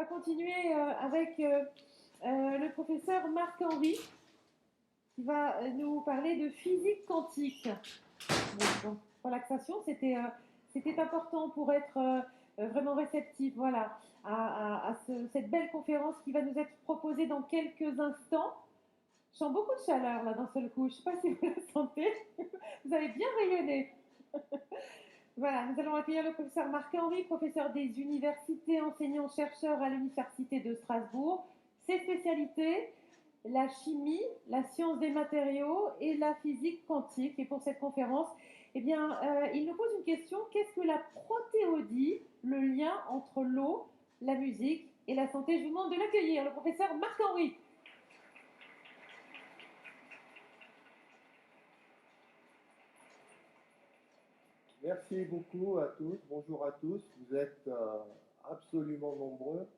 continuer avec le professeur Marc-Henri qui va nous parler de physique quantique. Bon, donc, relaxation, c'était important pour être vraiment réceptif, voilà, cette belle conférence qui va nous être proposée dans quelques instants. Je sens beaucoup de chaleur là d'un seul coup. Je ne sais pas si vous la sentez. Vous avez bien rayonné. Voilà, nous allons accueillir le professeur Marc-Henri, professeur des universités, enseignant-chercheur à l'Université de Strasbourg. Ses spécialités, la chimie, la science des matériaux et la physique quantique. Et pour cette conférence, eh bien, il nous pose une question. Qu'est-ce que la protéodie, le lien entre l'eau, la musique et la santé? Je vous demande de l'accueillir, le professeur Marc-Henri. Merci beaucoup à tous, bonjour à tous, vous êtes absolument nombreux.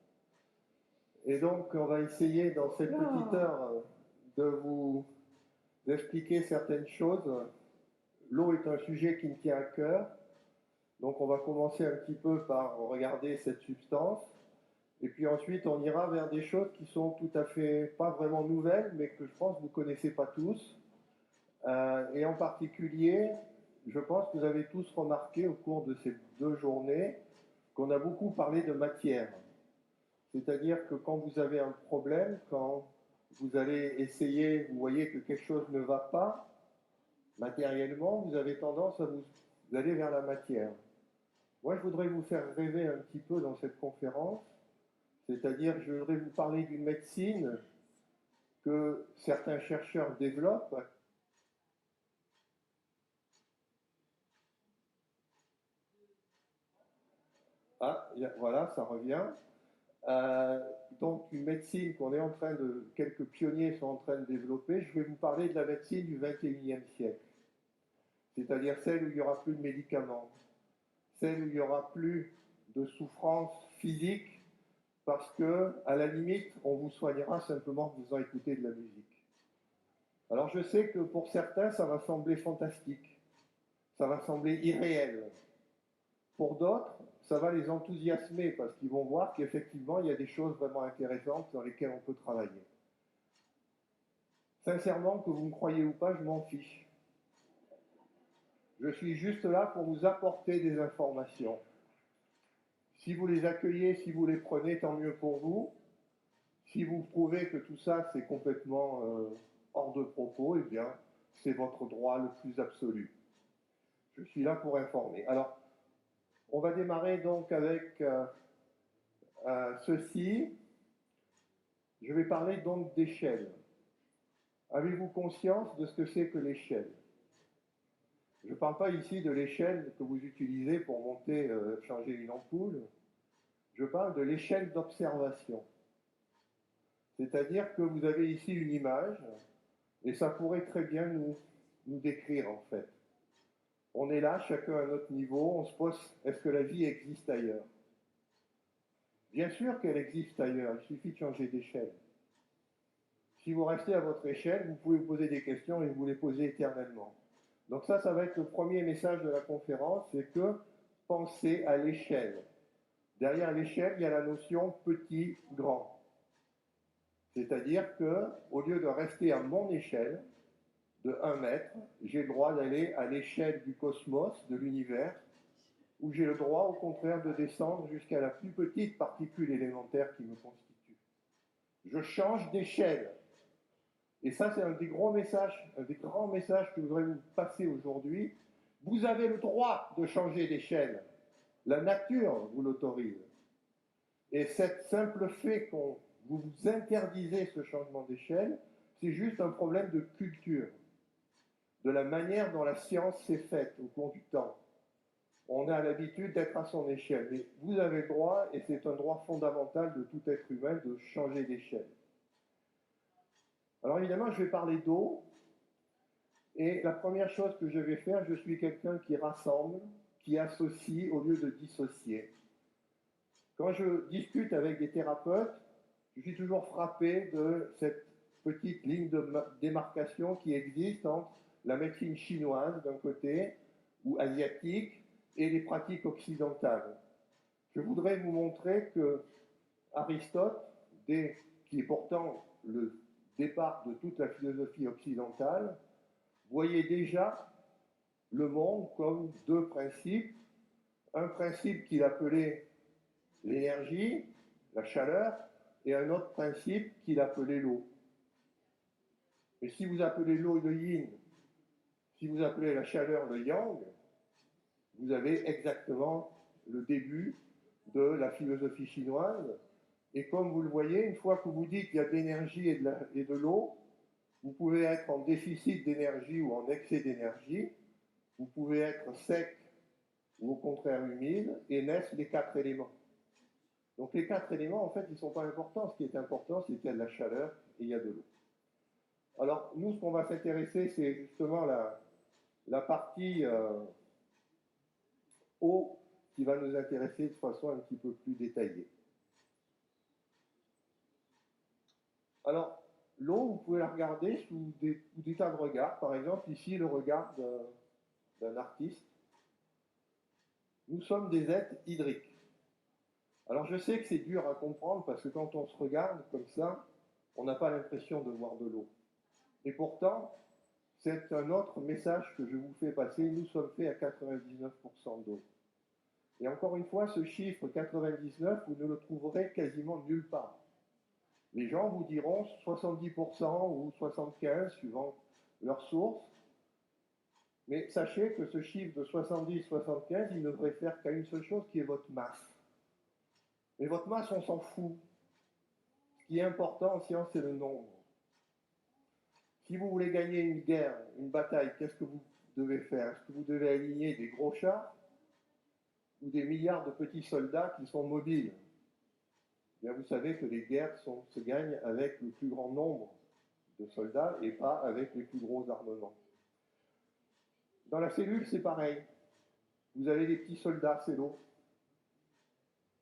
Et donc on va essayer dans cette petite heure de vous expliquer certaines choses. L'eau est un sujet qui me tient à cœur, donc on va commencer un petit peu par regarder cette substance, et puis ensuite on ira vers des choses qui sont tout à fait, pas vraiment nouvelles, mais que je pense que vous ne connaissez pas tous. Et en particulier, je pense que vous avez tous remarqué au cours de ces 2 journées qu'on a beaucoup parlé de matière. C'est-à-dire que quand vous avez un problème, quand vous allez essayer, vous voyez que quelque chose ne va pas, matériellement, vous avez tendance à vous aller vers la matière. Moi, je voudrais vous faire rêver un petit peu dans cette conférence, c'est-à-dire je voudrais vous parler d'une médecine que certains chercheurs développent. Ah, voilà, ça revient. Donc une médecine quelques pionniers sont en train de développer. Je vais vous parler de la médecine du 21e siècle. C'est-à-dire celle où il n'y aura plus de médicaments, celle où il n'y aura plus de souffrance physique, parce que, à la limite, on vous soignera simplement en vous faisant écouter de la musique. Alors je sais que pour certains, ça va sembler fantastique, ça va sembler irréel. Pour d'autres, ça va les enthousiasmer parce qu'ils vont voir qu'effectivement, il y a des choses vraiment intéressantes dans lesquelles on peut travailler. Sincèrement, que vous me croyez ou pas, je m'en fiche. Je suis juste là pour vous apporter des informations. Si vous les accueillez, si vous les prenez, tant mieux pour vous. Si vous trouvez que tout ça, c'est complètement hors de propos, eh bien, c'est votre droit le plus absolu. Je suis là pour informer. Alors, on va démarrer donc avec ceci. Je vais parler donc d'échelle. Avez-vous conscience de ce que c'est que l'échelle? Je ne parle pas ici de l'échelle que vous utilisez pour monter, changer une ampoule. Je parle de l'échelle d'observation. C'est-à-dire que vous avez ici une image, et ça pourrait très bien nous décrire en fait. On est là, chacun à notre niveau, on se pose, est-ce que la vie existe ailleurs? Bien sûr qu'elle existe ailleurs, il suffit de changer d'échelle. Si vous restez à votre échelle, vous pouvez vous poser des questions et vous les poser éternellement. Donc ça va être le premier message de la conférence, c'est que pensez à l'échelle. Derrière l'échelle, il y a la notion petit, grand. C'est-à-dire que, au lieu de rester à mon échelle, de 1 mètre, j'ai le droit d'aller à l'échelle du cosmos, de l'univers, où j'ai le droit, au contraire, de descendre jusqu'à la plus petite particule élémentaire qui me constitue. Je change d'échelle. Et ça, c'est un des grands messages que je voudrais vous passer aujourd'hui. Vous avez le droit de changer d'échelle. La nature vous l'autorise. Et cet simple fait qu'on vous interdisez ce changement d'échelle, c'est juste un problème de culture, de la manière dont la science s'est faite au cours du temps. On a l'habitude d'être à son échelle, mais vous avez le droit, et c'est un droit fondamental de tout être humain, de changer d'échelle. Alors évidemment, je vais parler d'eau, et la première chose que je vais faire, je suis quelqu'un qui rassemble, qui associe au lieu de dissocier. Quand je discute avec des thérapeutes, je suis toujours frappé de cette petite ligne de démarcation qui existe entre la médecine chinoise d'un côté, ou asiatique, et les pratiques occidentales. Je voudrais vous montrer que Aristote, qui est pourtant le départ de toute la philosophie occidentale, voyait déjà le monde comme deux principes. Un principe qu'il appelait l'énergie, la chaleur, et un autre principe qu'il appelait l'eau. Et si vous appelez l'eau le yin, si vous appelez la chaleur le yang, vous avez exactement le début de la philosophie chinoise. Et comme vous le voyez, une fois que vous dites qu'il y a de l'énergie et de l'eau, vous pouvez être en déficit d'énergie ou en excès d'énergie, vous pouvez être sec ou au contraire humide, et naissent les quatre éléments. Donc les quatre éléments, en fait, ils ne sont pas importants. Ce qui est important, c'est qu'il y a de la chaleur et il y a de l'eau. Alors, nous, ce qu'on va s'intéresser, c'est justement la partie eau qui va nous intéresser de façon un petit peu plus détaillée. Alors, l'eau, vous pouvez la regarder sous des tas de regards. Par exemple, ici, le regard d'un artiste. Nous sommes des êtres hydriques. Alors, je sais que c'est dur à comprendre parce que quand on se regarde comme ça, on n'a pas l'impression de voir de l'eau. Et pourtant, c'est un autre message que je vous fais passer. Nous sommes faits à 99% d'eau. Et encore une fois, ce chiffre 99, vous ne le trouverez quasiment nulle part. Les gens vous diront 70% ou 75%, suivant leur source. Mais sachez que ce chiffre de 70-75, il ne réfère qu'à une seule chose, qui est votre masse. Mais votre masse, on s'en fout. Ce qui est important en science, c'est le nombre. Si vous voulez gagner une guerre, une bataille, qu'est-ce que vous devez faire? Est-ce que vous devez aligner des gros chars ou des milliards de petits soldats qui sont mobiles? Eh bien, vous savez que les guerres se gagnent avec le plus grand nombre de soldats et pas avec les plus gros armements. Dans la cellule, c'est pareil. Vous avez des petits soldats, c'est l'eau.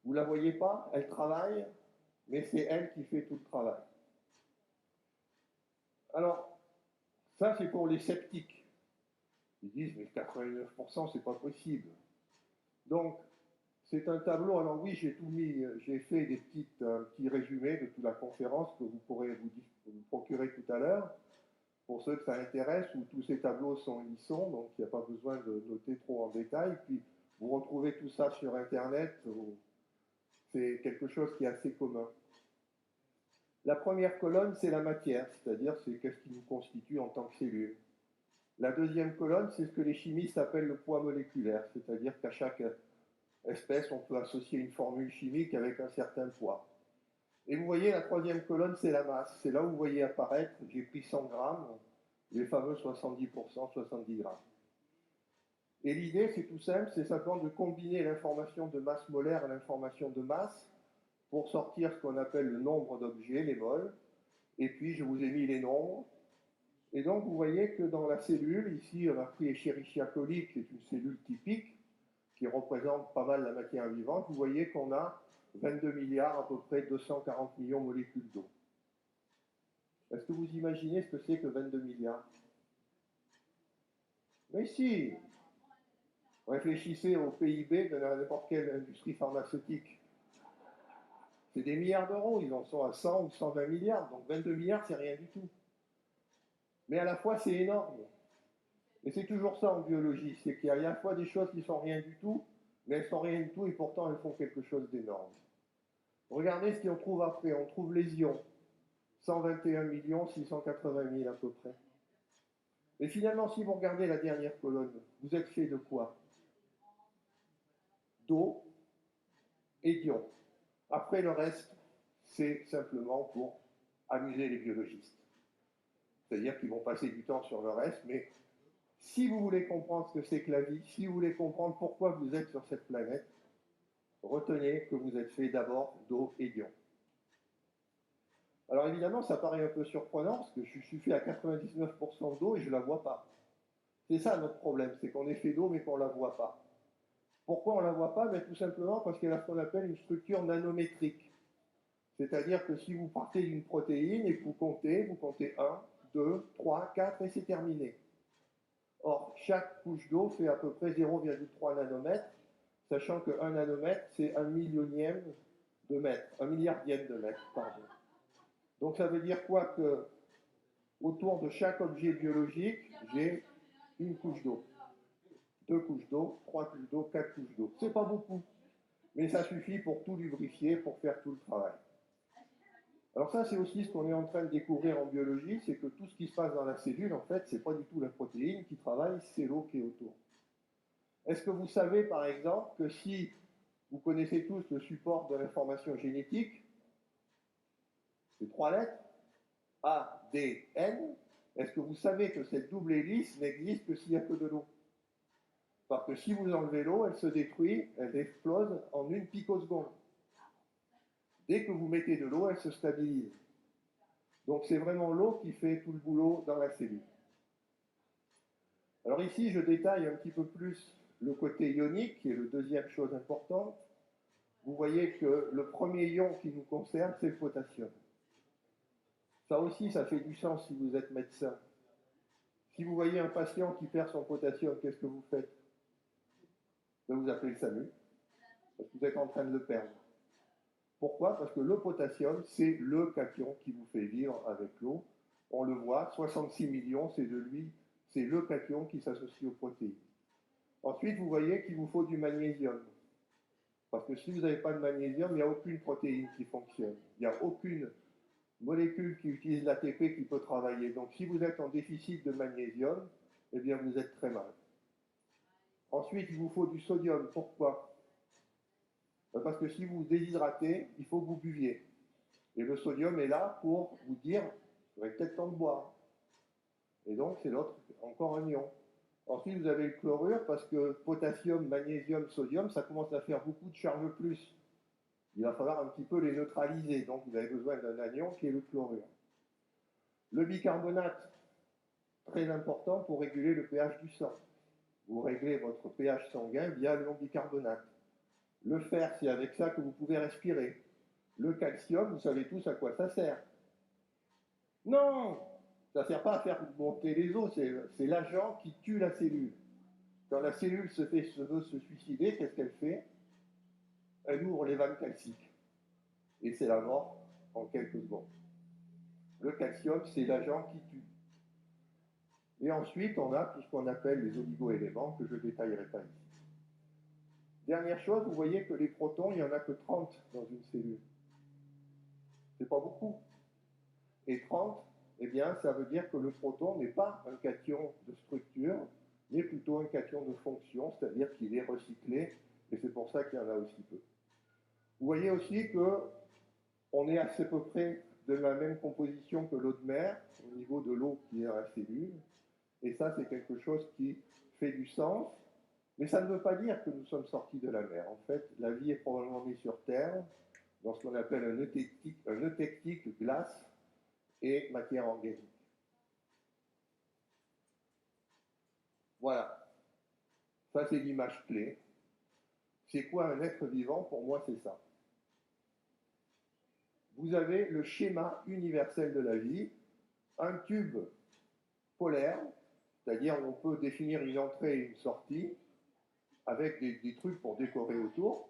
Vous ne la voyez pas, elle travaille, mais c'est elle qui fait tout le travail. Alors, ça c'est pour les sceptiques. Ils disent, mais 89%, c'est pas possible. Donc, c'est un tableau. Alors oui, j'ai tout mis, j'ai fait un petit résumé de toute la conférence que vous pourrez vous procurer tout à l'heure. Pour ceux que ça intéresse, où tous ces tableaux y sont, donc il n'y a pas besoin de noter trop en détail. Puis vous retrouvez tout ça sur Internet. C'est quelque chose qui est assez commun. La première colonne, c'est la matière, c'est-à-dire c'est qu'est-ce qui nous constitue en tant que cellule. La deuxième colonne, c'est ce que les chimistes appellent le poids moléculaire, c'est-à-dire qu'à chaque espèce, on peut associer une formule chimique avec un certain poids. Et vous voyez, la troisième colonne, c'est la masse. C'est là où vous voyez apparaître, j'ai pris 100 grammes, les fameux 70%, 70 grammes. Et l'idée, c'est tout simple, c'est simplement de combiner l'information de masse molaire à l'information de masse pour sortir ce qu'on appelle le nombre d'objets, les moles. Et puis, je vous ai mis les nombres. Et donc, vous voyez que dans la cellule, ici, on a pris Escherichia coli, qui est une cellule typique, qui représente pas mal la matière vivante. Vous voyez qu'on a 22 milliards, à peu près 240 millions de molécules d'eau. Est-ce que vous imaginez ce que c'est que 22 milliards? Mais si! Réfléchissez au PIB de n'importe quelle industrie pharmaceutique. C'est des milliards d'euros, ils en sont à 100 ou 120 milliards, donc 22 milliards, c'est rien du tout. Mais à la fois, c'est énorme. Et c'est toujours ça en biologie, c'est qu'il y a à la fois des choses qui sont rien du tout, mais elles sont rien du tout et pourtant elles font quelque chose d'énorme. Regardez ce qu'on trouve après, on trouve les ions, 121 680 000 à peu près. Et finalement, si vous regardez la dernière colonne, vous êtes fait de quoi? D'eau et d'ions. Après le reste, c'est simplement pour amuser les biologistes. C'est-à-dire qu'ils vont passer du temps sur le reste, mais si vous voulez comprendre ce que c'est que la vie, si vous voulez comprendre pourquoi vous êtes sur cette planète, retenez que vous êtes fait d'abord d'eau et d'ions. Alors évidemment, ça paraît un peu surprenant, parce que je suis fait à 99% d'eau et je ne la vois pas. C'est ça notre problème, c'est qu'on est fait d'eau mais qu'on ne la voit pas. Pourquoi on ne la voit pas? Tout simplement parce qu'elle a ce qu'on appelle une structure nanométrique. C'est-à-dire que si vous partez d'une protéine et que vous comptez 1, 2, 3, 4 et c'est terminé. Or, chaque couche d'eau fait à peu près 0,3 nanomètres, sachant que 1 nanomètre, c'est 1 millionième de mètres, 1 milliardième de mètre, pardon. Donc ça veut dire quoi? Que autour de chaque objet biologique, j'ai une couche d'eau, 2 couches d'eau, 3 couches d'eau, 4 couches d'eau. C'est pas beaucoup, mais ça suffit pour tout lubrifier, pour faire tout le travail. Alors ça, c'est aussi ce qu'on est en train de découvrir en biologie, c'est que tout ce qui se passe dans la cellule, en fait, c'est pas du tout la protéine qui travaille, c'est l'eau qui est autour. Est-ce que vous savez, par exemple, que si vous connaissez tous le support de l'information génétique, c'est 3 lettres, ADN, est-ce que vous savez que cette double hélice n'existe que s'il n'y a que de l'eau? Parce que si vous enlevez l'eau, elle se détruit, elle explose en une picoseconde. Dès que vous mettez de l'eau, elle se stabilise. Donc c'est vraiment l'eau qui fait tout le boulot dans la cellule. Alors ici, je détaille un petit peu plus le côté ionique, qui est la deuxième chose importante. Vous voyez que le premier ion qui nous concerne, c'est le potassium. Ça aussi, ça fait du sens si vous êtes médecin. Si vous voyez un patient qui perd son potassium, qu'est-ce que vous faites? Vous appelez le SAMU, parce que vous êtes en train de le perdre. Pourquoi? Parce que le potassium, c'est le cation qui vous fait vivre avec l'eau. On le voit, 66 millions, c'est de lui, c'est le cation qui s'associe aux protéines. Ensuite, vous voyez qu'il vous faut du magnésium. Parce que si vous n'avez pas de magnésium, il n'y a aucune protéine qui fonctionne. Il n'y a aucune molécule qui utilise l'ATP qui peut travailler. Donc si vous êtes en déficit de magnésium, eh bien vous êtes très mal. Ensuite, il vous faut du sodium. Pourquoi? Parce que si vous vous déshydratez, il faut que vous buviez. Et le sodium est là pour vous dire, vous aurez peut-être temps de boire. Et donc c'est l'autre, encore un ion. Ensuite, vous avez le chlorure, parce que potassium, magnésium, sodium, ça commence à faire beaucoup de charge plus. Il va falloir un petit peu les neutraliser. Donc vous avez besoin d'un anion qui est le chlorure. Le bicarbonate, très important pour réguler le pH du sang. Vous réglez votre pH sanguin via le bicarbonate. Le fer, c'est avec ça que vous pouvez respirer. Le calcium, vous savez tous à quoi ça sert. Non, ça ne sert pas à faire monter les os, c'est l'agent qui tue la cellule. Quand la cellule veut se suicider, qu'est-ce qu'elle fait? Elle ouvre les vannes calciques. Et c'est la mort en quelques secondes. Le calcium, c'est l'agent qui tue. Et ensuite, on a tout ce qu'on appelle les oligo-éléments, que je ne détaillerai pas ici. Dernière chose, vous voyez que les protons, il n'y en a que 30 dans une cellule. C'est pas beaucoup. Et 30, eh bien, ça veut dire que le proton n'est pas un cation de structure, mais plutôt un cation de fonction, c'est-à-dire qu'il est recyclé, et c'est pour ça qu'il y en a aussi peu. Vous voyez aussi qu'on est à peu près de la même composition que l'eau de mer, au niveau de l'eau qui est dans la cellule, et ça, c'est quelque chose qui fait du sens, mais ça ne veut pas dire que nous sommes sortis de la mer. En fait, la vie est probablement née sur Terre, dans ce qu'on appelle un eutectique, glace et matière organique. Voilà. Ça, c'est l'image clé. C'est quoi un être vivant? Pour moi, c'est ça. Vous avez le schéma universel de la vie, un tube polaire, c'est-à-dire on peut définir une entrée et une sortie, avec des trucs pour décorer autour,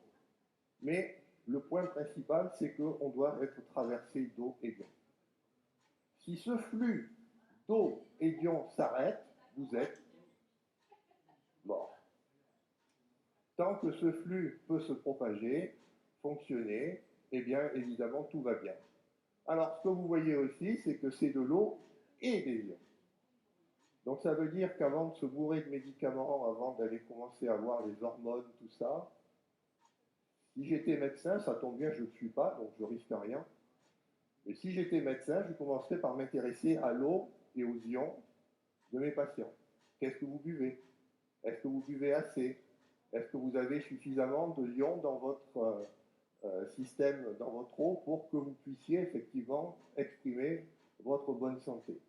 mais le point principal, c'est qu'on doit être traversé d'eau et d'ion. Si ce flux d'eau et d'ion s'arrête, vous êtes mort. Tant que ce flux peut se propager, fonctionner, eh bien, évidemment, tout va bien. Alors, ce que vous voyez aussi, c'est que c'est de l'eau et des ions. Donc, ça veut dire qu'avant de se bourrer de médicaments, avant d'aller commencer à voir les hormones, tout ça, si j'étais médecin, ça tombe bien, je ne le suis pas, donc je risque rien. Mais si j'étais médecin, je commencerais par m'intéresser à l'eau et aux ions de mes patients. Qu'est-ce que vous buvez? Est-ce que vous buvez assez? Est-ce que vous avez suffisamment de ions dans votre système, dans votre eau, pour que vous puissiez effectivement exprimer votre bonne santé?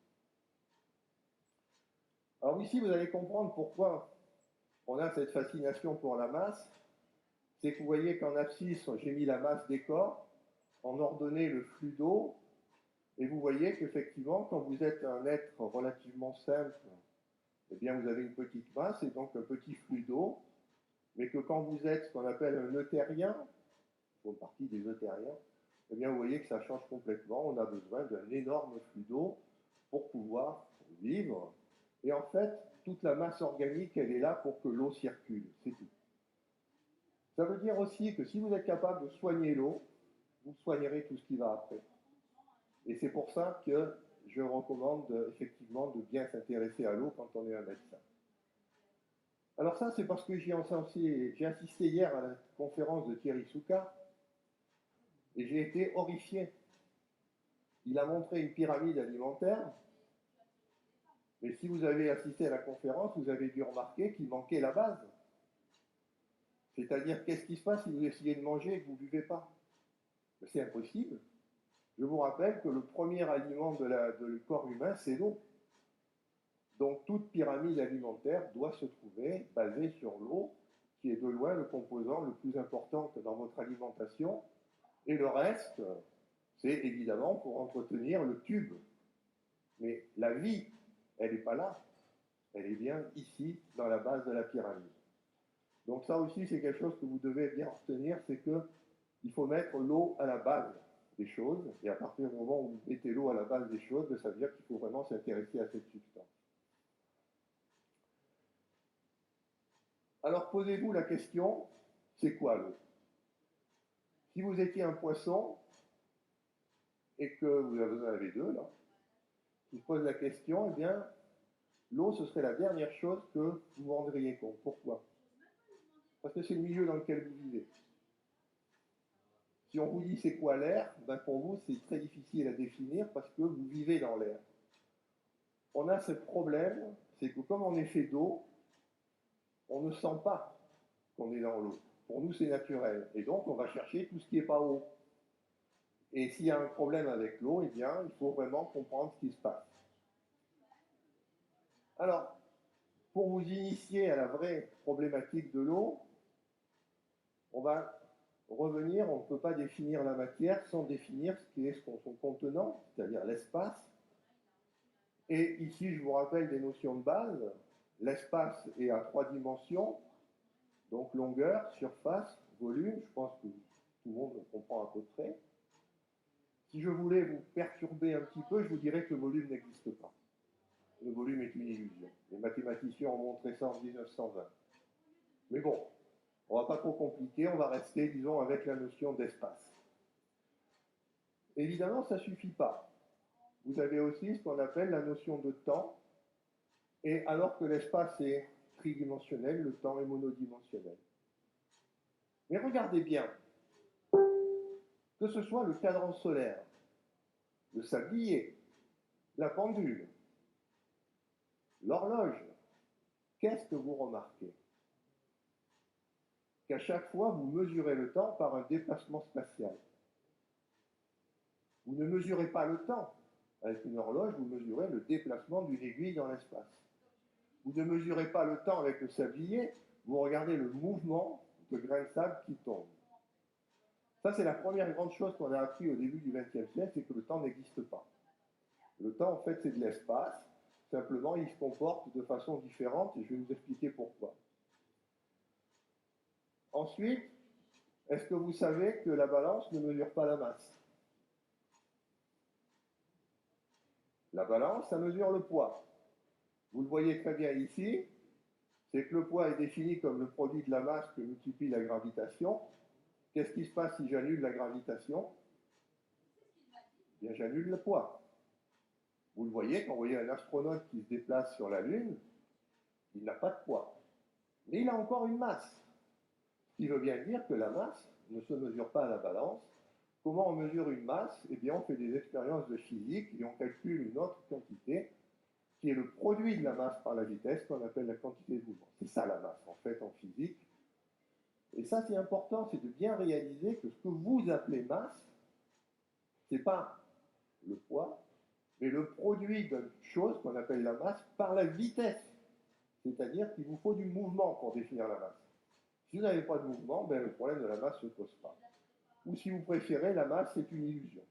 Alors ici, vous allez comprendre pourquoi on a cette fascination pour la masse. C'est que vous voyez qu'en abscisse, j'ai mis la masse des corps, en ordonnée le flux d'eau, et vous voyez qu'effectivement, quand vous êtes un être relativement simple, eh bien vous avez une petite masse et donc un petit flux d'eau, mais que quand vous êtes ce qu'on appelle un neutérien, font partie des eutériens, eh bien vous voyez que ça change complètement. On a besoin d'un énorme flux d'eau pour pouvoir vivre. Et en fait, toute la masse organique, elle est là pour que l'eau circule, c'est tout. Ça veut dire aussi que si vous êtes capable de soigner l'eau, vous soignerez tout ce qui va après. Et c'est pour ça que je recommande effectivement de bien s'intéresser à l'eau quand on est un médecin. Alors ça, c'est parce que j'ai assisté hier à la conférence de Thierry Souka et j'ai été horrifié. Il a montré une pyramide alimentaire, mais si vous avez assisté à la conférence, vous avez dû remarquer qu'il manquait la base. C'est-à-dire, qu'est-ce qui se passe si vous essayez de manger et que vous ne buvez pas? C'est impossible. Je vous rappelle que le premier aliment du corps humain, c'est l'eau. Donc toute pyramide alimentaire doit se trouver basée sur l'eau, qui est de loin le composant le plus important dans votre alimentation. Et le reste, c'est évidemment pour entretenir le tube. Mais la vie, elle n'est pas là. Elle est bien ici, dans la base de la pyramide. Donc ça aussi, c'est quelque chose que vous devez bien retenir, c'est qu'il faut mettre l'eau à la base des choses. Et à partir du moment où vous mettez l'eau à la base des choses, ça veut dire qu'il faut vraiment s'intéresser à cette substance. Alors posez-vous la question, c'est quoi l'eau? Si vous étiez un poisson et que vous en avez deux, là, qui se pose la question, eh bien, l'eau, ce serait la dernière chose que vous vous rendriez compte. Pourquoi? Parce que c'est le milieu dans lequel vous vivez. Si on vous dit c'est quoi l'air, ben pour vous, c'est très difficile à définir parce que vous vivez dans l'air. On a ce problème, c'est que comme on est fait d'eau, on ne sent pas qu'on est dans l'eau. Pour nous, c'est naturel. Et donc, on va chercher tout ce qui n'est pas eau. Et s'il y a un problème avec l'eau, eh bien, il faut vraiment comprendre ce qui se passe. Alors, pour vous initier à la vraie problématique de l'eau, on va revenir, on ne peut pas définir la matière sans définir ce qui est son contenant, c'est-à-dire l'espace. Et ici, je vous rappelle des notions de base. L'espace est à 3 dimensions, donc longueur, surface, volume. Je pense que tout le monde le comprend à peu près. Si je voulais vous perturber un petit peu, je vous dirais que le volume n'existe pas. Le volume est une illusion. Les mathématiciens ont montré ça en 1920. Mais bon, on ne va pas trop compliquer, on va rester, disons, avec la notion d'espace. Évidemment, ça ne suffit pas. Vous avez aussi ce qu'on appelle la notion de temps, et alors que l'espace est tridimensionnel, le temps est monodimensionnel. Mais regardez bien, que ce soit le cadran solaire, le sablier, la pendule, l'horloge, qu'est-ce que vous remarquez? Qu'à chaque fois, vous mesurez le temps par un déplacement spatial. Vous ne mesurez pas le temps. Avec une horloge, vous mesurez le déplacement d'une aiguille dans l'espace. Vous ne mesurez pas le temps avec le sablier, vous regardez le mouvement de grains de sable qui tombent. Ça, c'est la première grande chose qu'on a appris au début du XXe siècle, c'est que le temps n'existe pas. Le temps, en fait, c'est de l'espace. Simplement, il se comporte de façon différente et je vais vous expliquer pourquoi. Ensuite, est-ce que vous savez que la balance ne mesure pas la masse? La balance, ça mesure le poids. Vous le voyez très bien ici, c'est que le poids est défini comme le produit de la masse que multiplie la gravitation. Qu'est-ce qui se passe si j'annule la gravitation? Eh bien, j'annule le poids. Vous le voyez, quand vous voyez un astronaute qui se déplace sur la Lune, il n'a pas de poids. Mais il a encore une masse. Ce qui veut bien dire que la masse ne se mesure pas à la balance. Comment on mesure une masse? Eh bien, on fait des expériences de physique et on calcule une autre quantité qui est le produit de la masse par la vitesse qu'on appelle la quantité de mouvement. C'est ça la masse, en fait, en physique. Et ça, c'est important, c'est de bien réaliser que ce que vous appelez masse, ce n'est pas le poids, mais le produit d'une chose qu'on appelle la masse par la vitesse. C'est-à-dire qu'il vous faut du mouvement pour définir la masse. Si vous n'avez pas de mouvement, ben, le problème de la masse ne se pose pas. Ou si vous préférez, la masse, c'est une illusion,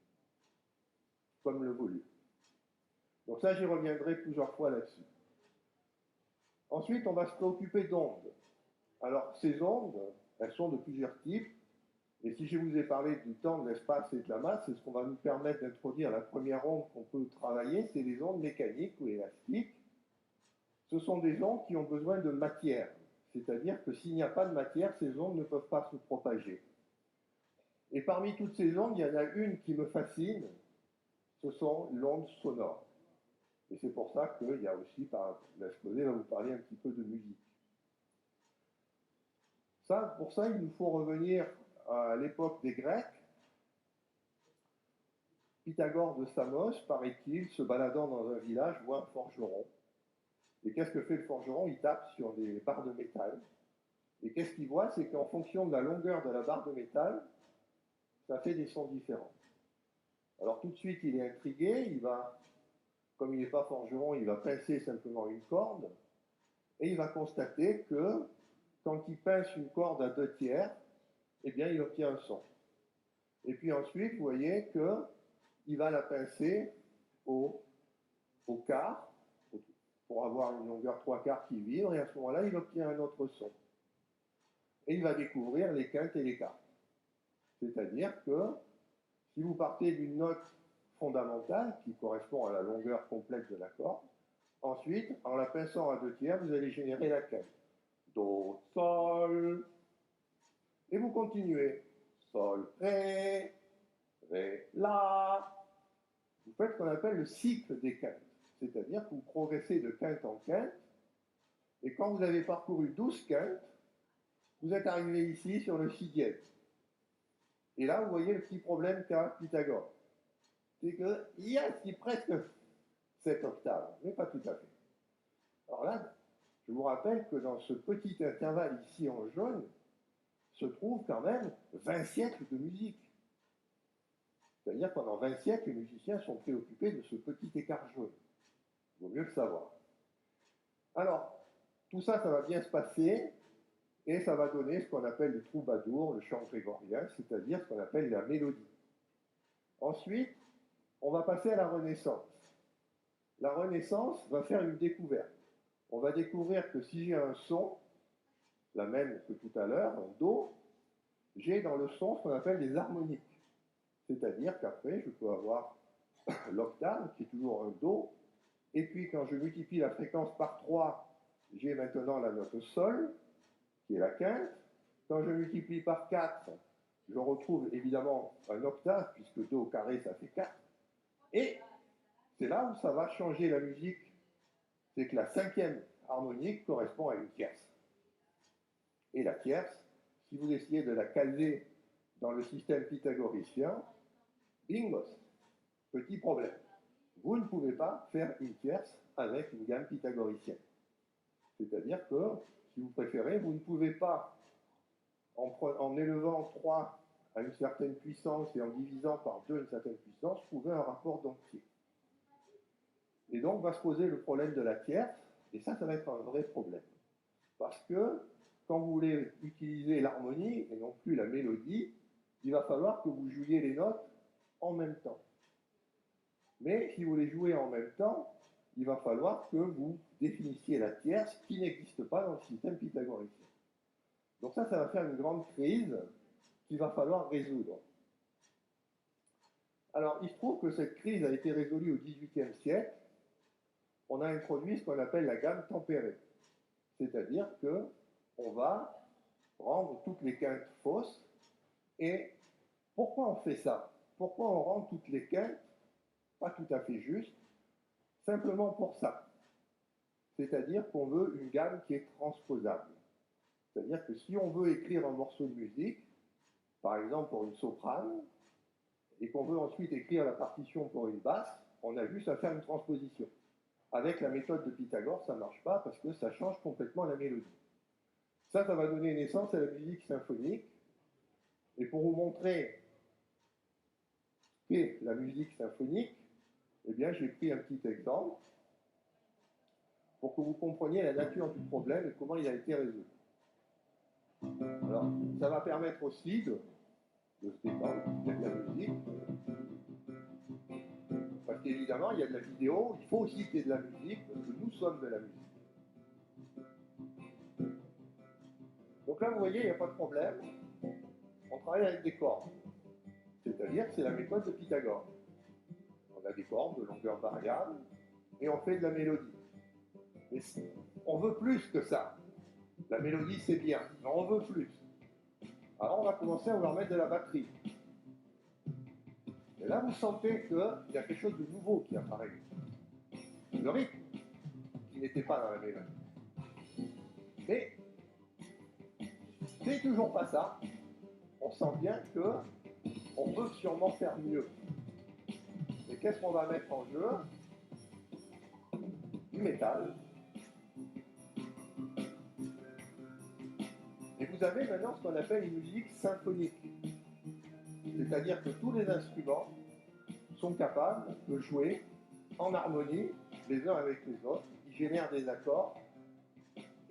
comme le volume. Donc ça, j'y reviendrai plusieurs fois là-dessus. Ensuite, on va se préoccuper d'ondes. Alors, ces ondes, elles sont de plusieurs types. Et si je vous ai parlé du temps, de l'espace et de la masse, c'est ce qu'on va nous permettre d'introduire la première onde qu'on peut travailler, c'est les ondes mécaniques ou élastiques. Ce sont des ondes qui ont besoin de matière. C'est-à-dire que s'il n'y a pas de matière, ces ondes ne peuvent pas se propager. Et parmi toutes ces ondes, il y en a une qui me fascine, ce sont l'onde sonore. Et c'est pour ça qu'il y a aussi, l'exposé va vous parler un petit peu de musique. Pour ça, il nous faut revenir à l'époque des Grecs. Pythagore de Samos, paraît-il, se baladant dans un village, voit un forgeron. Et qu'est-ce que fait le forgeron? Il tape sur des barres de métal. Et qu'est-ce qu'il voit? C'est qu'en fonction de la longueur de la barre de métal, ça fait des sons différents. Alors tout de suite, il est intrigué, comme il n'est pas forgeron, il va pincer simplement une corde, et il va constater que quand il pince une corde à 2/3, eh bien, il obtient un son. Et puis ensuite, vous voyez qu'il va la pincer au quart, pour avoir une longueur 3/4 qui vibre, et à ce moment-là, il obtient un autre son. Et il va découvrir les quintes et les quarts. C'est-à-dire que si vous partez d'une note fondamentale, qui correspond à la longueur complète de la corde, ensuite, en la pinçant à 2/3, vous allez générer la quinte. Do, sol, et vous continuez. Sol, ré, la. Vous faites ce qu'on appelle le cycle des quintes. C'est-à-dire que vous progressez de quinte en quinte, et quand vous avez parcouru 12 quintes, vous êtes arrivé ici sur le si dièse. Et là, vous voyez le petit problème qu'a Pythagore. C'est qu'il y a ici presque 7 octaves, mais pas tout à fait. Alors là, je vous rappelle que dans ce petit intervalle ici en jaune, se trouvent quand même 20 siècles de musique. C'est-à-dire pendant 20 siècles, les musiciens sont préoccupés de ce petit écart jaune. Il vaut mieux le savoir. Alors, tout ça, ça va bien se passer, et ça va donner ce qu'on appelle le troubadour, le chant grégorien, c'est-à-dire ce qu'on appelle la mélodie. Ensuite, on va passer à la Renaissance. La Renaissance va faire une découverte. On va découvrir que si j'ai un son, la même que tout à l'heure, un Do, j'ai dans le son ce qu'on appelle des harmoniques. C'est-à-dire qu'après, je peux avoir l'octave, qui est toujours un Do, et puis quand je multiplie la fréquence par 3, j'ai maintenant la note Sol, qui est la quinte. Quand je multiplie par 4, je retrouve évidemment un octave, puisque Do au carré, ça fait 4. Et c'est là où ça va changer la musique. C'est que la 5e harmonique correspond à une tierce. Et la tierce, si vous essayez de la caler dans le système pythagoricien, bingos, petit problème. Vous ne pouvez pas faire une tierce avec une gamme pythagoricienne. C'est-à-dire que, si vous préférez, vous ne pouvez pas, en élevant 3 à une certaine puissance et en divisant par 2 une certaine puissance, trouver un rapport d'entier. Et donc, va se poser le problème de la tierce, et ça va être un vrai problème. Parce que, quand vous voulez utiliser l'harmonie et non plus la mélodie, il va falloir que vous jouiez les notes en même temps. Mais si vous les jouez en même temps, il va falloir que vous définissiez la tierce qui n'existe pas dans le système pythagoricien. Donc ça va faire une grande crise qu'il va falloir résoudre. Alors, il se trouve que cette crise a été résolue au XVIIIe siècle. On a introduit ce qu'on appelle la gamme tempérée. C'est-à-dire qu'on va rendre toutes les quintes fausses. Et pourquoi on fait ça? Pourquoi on rend toutes les quintes pas tout à fait justes? Simplement pour ça. C'est-à-dire qu'on veut une gamme qui est transposable. C'est-à-dire que si on veut écrire un morceau de musique, par exemple pour une soprane, et qu'on veut ensuite écrire la partition pour une basse, on a juste à faire une transposition. Avec la méthode de Pythagore, ça ne marche pas parce que ça change complètement la mélodie. Ça va donner naissance à la musique symphonique. Et pour vous montrer qu'est la musique symphonique, eh bien, j'ai pris un petit exemple pour que vous compreniez la nature du problème et comment il a été résolu. Alors, ça va permettre aussi de se détendre, il y a de la musique. Parce qu'évidemment, il y a de la vidéo, il faut aussi qu'il y ait de la musique, parce que nous sommes de la musique. Donc là, vous voyez, il n'y a pas de problème. On travaille travaille avec des cordes. C'est-à-dire que c'est la méthode de Pythagore. On a des cordes de longueur variable et on fait de la mélodie. Mais on veut plus que ça. La mélodie, c'est bien, mais on veut plus. Alors on va commencer à vouloir mettre de la batterie. Et là, vous sentez qu'il y a quelque chose de nouveau qui apparaît. Le rythme, qui n'était pas dans la mélodie. Mais c'est toujours pas ça. On sent bien qu'on peut sûrement faire mieux. Et qu'est-ce qu'on va mettre en jeu? Du métal. Et vous avez maintenant ce qu'on appelle une musique symphonique. C'est-à-dire que tous les instruments sont capables de jouer en harmonie les uns avec les autres. Ils génèrent des accords.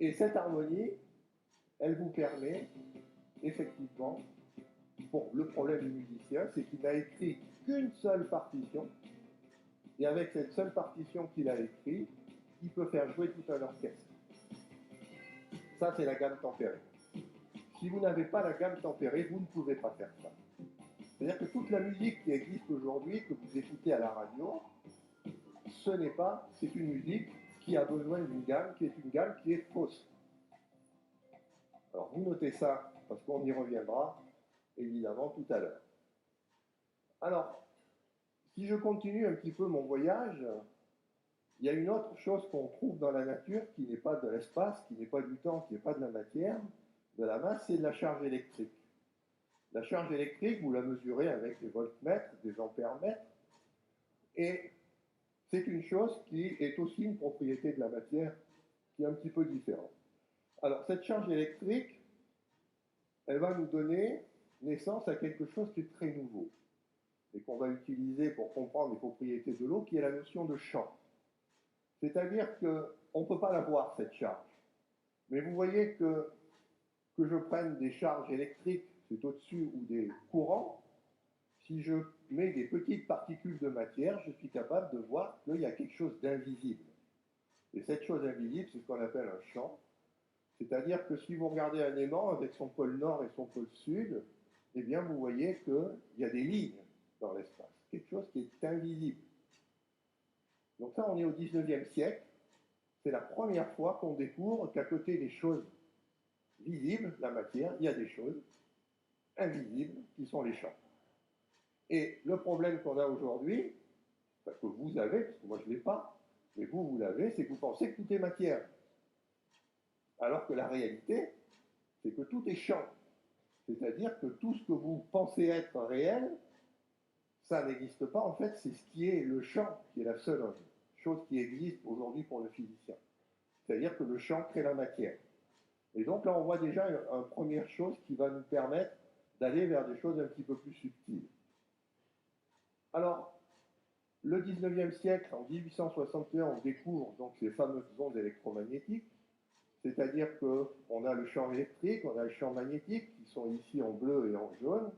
Et cette harmonie, elle vous permet, effectivement, pour le problème du musicien, c'est qu'il n'a écrit qu'une seule partition. Et avec cette seule partition qu'il a écrite, il peut faire jouer tout un orchestre. Ça, c'est la gamme tempérée. Si vous n'avez pas la gamme tempérée, vous ne pouvez pas faire ça. C'est-à-dire que toute la musique qui existe aujourd'hui, que vous écoutez à la radio, ce n'est pas, c'est une musique qui a besoin d'une gamme qui est une gamme qui est fausse. Alors vous notez ça, parce qu'on y reviendra, évidemment, tout à l'heure. Alors, si je continue un petit peu mon voyage, il y a une autre chose qu'on trouve dans la nature qui n'est pas de l'espace, qui n'est pas du temps, qui n'est pas de la matière, de la masse, c'est de la charge électrique. La charge électrique, vous la mesurez avec des voltmètres, des ampères-mètres, et c'est une chose qui est aussi une propriété de la matière qui est un petit peu différente. Alors, cette charge électrique, elle va nous donner naissance à quelque chose qui est très nouveau et qu'on va utiliser pour comprendre les propriétés de l'eau, qui est la notion de champ. C'est-à-dire qu'on ne peut pas la voir, cette charge. Mais vous voyez que je prenne des charges électriques, c'est au-dessus, ou des courants, si je mets des petites particules de matière, je suis capable de voir qu'il y a quelque chose d'invisible. Et cette chose invisible, c'est ce qu'on appelle un champ. C'est-à-dire que si vous regardez un aimant avec son pôle nord et son pôle sud, eh bien vous voyez qu'il y a des lignes dans l'espace, quelque chose qui est invisible. Donc ça, on est au 19e siècle. C'est la première fois qu'on découvre qu'à côté des choses visibles, la matière, il y a des choses invisibles qui sont les champs. Et le problème qu'on a aujourd'hui, que vous avez, parce que moi je ne l'ai pas, mais vous l'avez, c'est que vous pensez que tout est matière. Alors que la réalité, c'est que tout est champ. C'est-à-dire que tout ce que vous pensez être réel, ça n'existe pas. En fait, c'est ce qui est le champ, qui est la seule chose qui existe aujourd'hui pour le physicien. C'est-à-dire que le champ crée la matière. Et donc là, on voit déjà une première chose qui va nous permettre d'aller vers des choses un petit peu plus subtiles. Alors, le 19e siècle, en 1861, on découvre donc ces fameuses ondes électromagnétiques, c'est-à-dire qu'on a le champ électrique, on a le champ magnétique, qui sont ici en bleu et en jaune,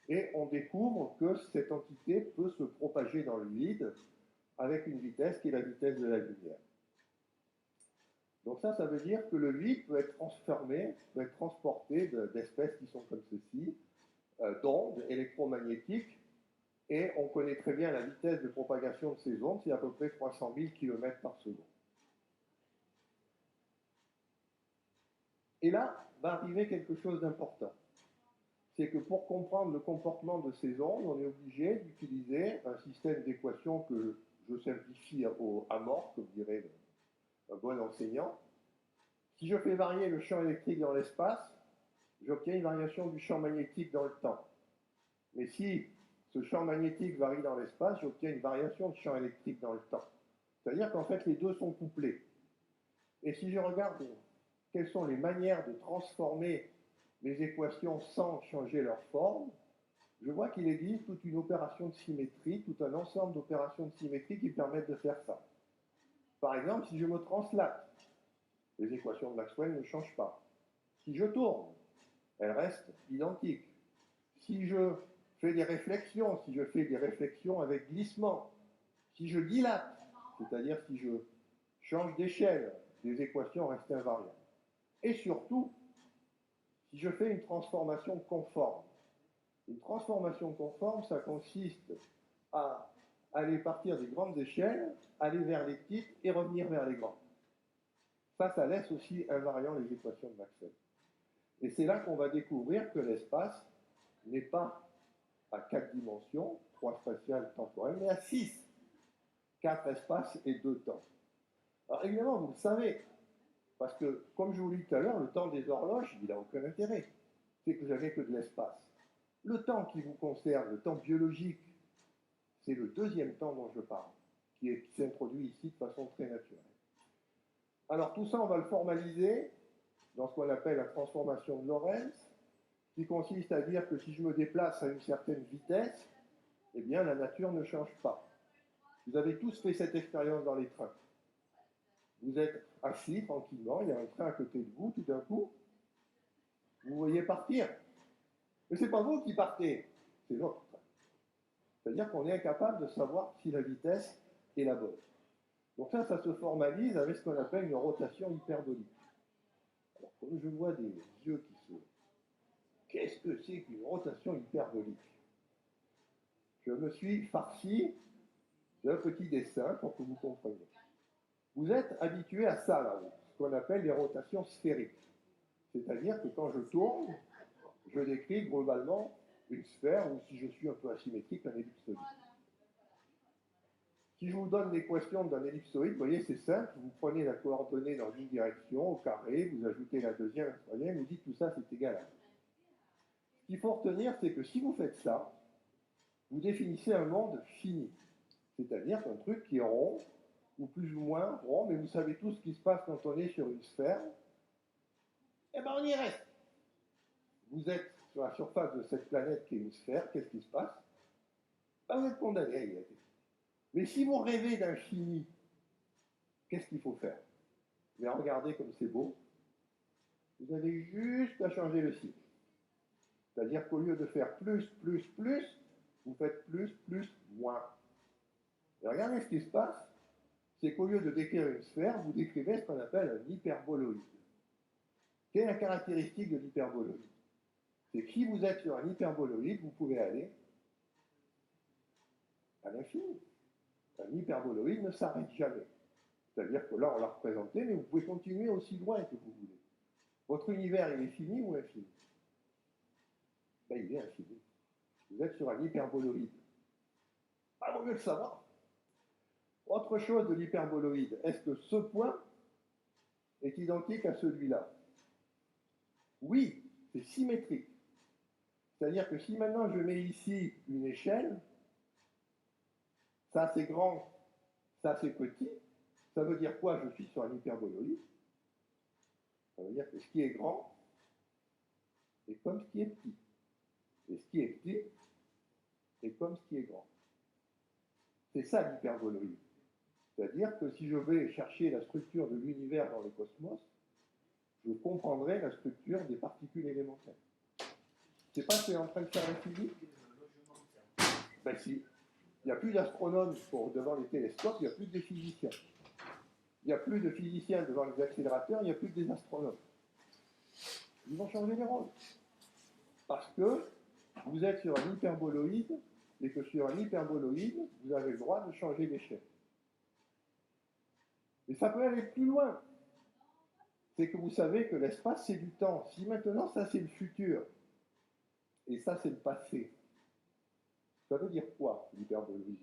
et on découvre que cette entité peut se propager dans le vide avec une vitesse qui est la vitesse de la lumière. Donc ça veut dire que le vide peut être transformé, peut être transporté d'espèces qui sont comme ceci, d'ondes électromagnétiques, et on connaît très bien la vitesse de propagation de ces ondes, c'est à peu près 300 000 km par seconde. Et là, va arriver quelque chose d'important. C'est que pour comprendre le comportement de ces ondes, on est obligé d'utiliser un système d'équations que je simplifie à mort, comme dirait un bon enseignant. Si je fais varier le champ électrique dans l'espace, j'obtiens une variation du champ magnétique dans le temps. Mais si ce champ magnétique varie dans l'espace, j'obtiens une variation de champ électrique dans le temps. C'est-à-dire qu'en fait, les deux sont couplés. Et si je regarde quelles sont les manières de transformer mes équations sans changer leur forme, je vois qu'il existe toute une opération de symétrie, tout un ensemble d'opérations de symétrie qui permettent de faire ça. Par exemple, si je me translate, les équations de Maxwell ne changent pas. Si je tourne, elles restent identiques. Si je fais des réflexions, si je fais des réflexions avec glissement, si je dilate, c'est-à-dire si je change d'échelle, les équations restent invariables. Et surtout, si je fais une transformation conforme, Une transformation conforme, ça consiste à aller partir des grandes échelles, aller vers les petites et revenir vers les grandes. Ça laisse aussi invariant les équations de Maxwell. Et c'est là qu'on va découvrir que l'espace n'est pas à 4 dimensions, 3 spatiales temporelles, mais à 6. 4 espaces et 2 temps. Alors évidemment, vous le savez, parce que, comme je vous l'ai dit tout à l'heure, le temps des horloges, il n'a aucun intérêt. C'est que vous n'avez que de l'espace. Le temps qui vous concerne, le temps biologique, c'est le deuxième temps dont je parle, qui s'introduit ici de façon très naturelle. Alors tout ça, on va le formaliser dans ce qu'on appelle la transformation de Lorentz, qui consiste à dire que si je me déplace à une certaine vitesse, eh bien la nature ne change pas. Vous avez tous fait cette expérience dans les trains. Vous êtes assis tranquillement, il y a un train à côté de vous, tout d'un coup, vous voyez partir. Mais ce n'est pas vous qui partez, c'est l'autre train. C'est-à-dire qu'on est incapable de savoir si la vitesse est la bonne. Donc ça se formalise avec ce qu'on appelle une rotation hyperbolique. Alors, comme je vois des yeux qui se... Qu'est-ce que c'est qu'une rotation hyperbolique? Je me suis farci d'un petit dessin pour que vous compreniez. Vous êtes habitué à ça, là-haut, ce qu'on appelle les rotations sphériques. C'est-à-dire que quand je tourne, je décris globalement une sphère, ou si je suis un peu asymétrique, un ellipsoïde. Si je vous donne l'équation d'un ellipsoïde, vous voyez, c'est simple, vous prenez la coordonnée dans une direction, au carré, vous ajoutez la deuxième, la troisième, vous dites tout ça, c'est égal à 1. Ce qu'il faut retenir, c'est que si vous faites ça, vous définissez un monde fini. C'est-à-dire qu'un truc qui est rond, ou plus ou moins rond, mais vous savez tout ce qui se passe quand on est sur une sphère, eh bien on y reste. Vous êtes sur la surface de cette planète qui est une sphère, qu'est-ce qui se passe? Ben, vous êtes condamné à y être. Mais si vous rêvez d'infini, qu'est-ce qu'il faut faire? Mais regardez comme c'est beau. Vous avez juste à changer le signe. C'est-à-dire qu'au lieu de faire plus, plus, plus, vous faites plus, plus, moins. Et regardez ce qui se passe, c'est qu'au lieu de décrire une sphère, vous décrivez ce qu'on appelle un hyperboloïde. Quelle est la caractéristique de l'hyperboloïde? C'est que si vous êtes sur un hyperboloïde, vous pouvez aller à l'infini. Un hyperboloïde ne s'arrête jamais. C'est-à-dire que là, on l'a représenté, mais vous pouvez continuer aussi loin que vous voulez. Votre univers, il est fini ou infini? Ben, il est infini. Vous êtes sur un hyperboloïde. Ah, vaut mieux le savoir. Autre chose de l'hyperboloïde, est-ce que ce point est identique à celui-là? Oui, c'est symétrique. C'est-à-dire que si maintenant je mets ici une échelle, ça c'est grand, ça c'est petit, ça veut dire quoi? Je suis sur un hyperboloïde. Ça veut dire que ce qui est grand est comme ce qui est petit. Et ce qui est petit est comme ce qui est grand. C'est ça l'hyperboloïde. C'est-à-dire que si je vais chercher la structure de l'univers dans le cosmos, je comprendrai la structure des particules élémentaires. C'est pas ce qui est en train de faire la physique? Ben si. Il n'y a plus d'astronomes devant les télescopes, il n'y a plus de physiciens. Il n'y a plus de physiciens devant les accélérateurs, il n'y a plus que des astronomes. Ils vont changer les rôles. Parce que vous êtes sur un hyperboloïde, et que sur un hyperboloïde, vous avez le droit de changer d'échelle. Mais ça peut aller plus loin. C'est que vous savez que l'espace, c'est du temps. Si maintenant, ça, c'est le futur, et ça, c'est le passé, ça veut dire quoi, l'hyperboloïde?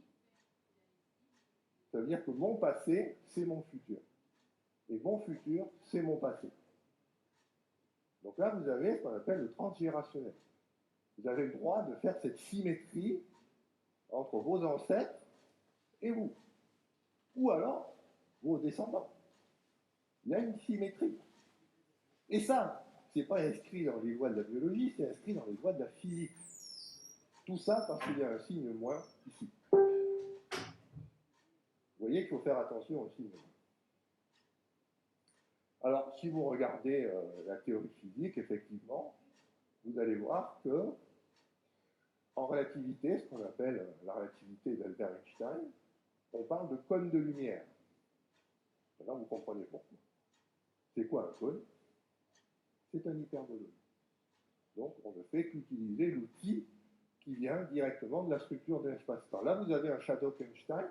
Ça veut dire que mon passé, c'est mon futur. Et mon futur, c'est mon passé. Donc là, vous avez ce qu'on appelle le transgénérationnel. Vous avez le droit de faire cette symétrie entre vos ancêtres et vous. Ou alors, vos descendants. Il y a une symétrie. Et ça, ce n'est pas inscrit dans les lois de la biologie, c'est inscrit dans les lois de la physique. Tout ça parce qu'il y a un signe moins ici. Vous voyez qu'il faut faire attention au signe moins. Alors, si vous regardez la théorie physique, effectivement, vous allez voir que, en relativité, ce qu'on appelle la relativité d'Albert Einstein, on parle de cône de lumière. Maintenant, vous comprenez pourquoi. C'est quoi un cône? C'est un hyperboloïde. Donc, on ne fait qu'utiliser l'outil qui vient directement de la structure de l'espace-temps. Là, vous avez un Shadow-Einstein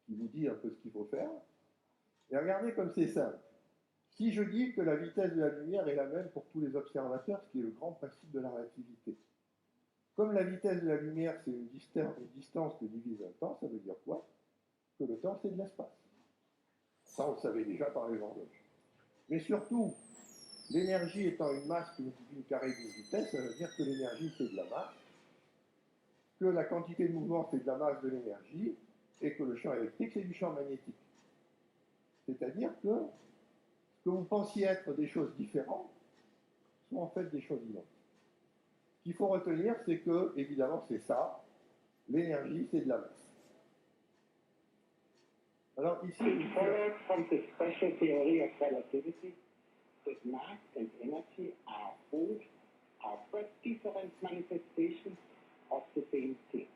qui vous dit un peu ce qu'il faut faire. Et regardez comme c'est simple. Si je dis que la vitesse de la lumière est la même pour tous les observateurs, ce qui est le grand principe de la relativité. Comme la vitesse de la lumière, c'est une distance que divise un temps, ça veut dire quoi? Que le temps, c'est de l'espace. Ça, on le savait déjà par les horloges. Mais surtout, l'énergie étant une masse qui multiplie une carré d'une vitesse, ça veut dire que l'énergie, c'est de la masse, que la quantité de mouvement, c'est de la masse de l'énergie, et que le champ électrique, c'est du champ magnétique. C'est-à-dire que ce que vous pensiez être des choses différentes sont en fait des choses identiques. Ce qu'il faut retenir, c'est que, évidemment, c'est ça, l'énergie, c'est de la masse. Alors ici, It follows from the special theory of relativity that mass and energy are both but different manifestations of the same thing,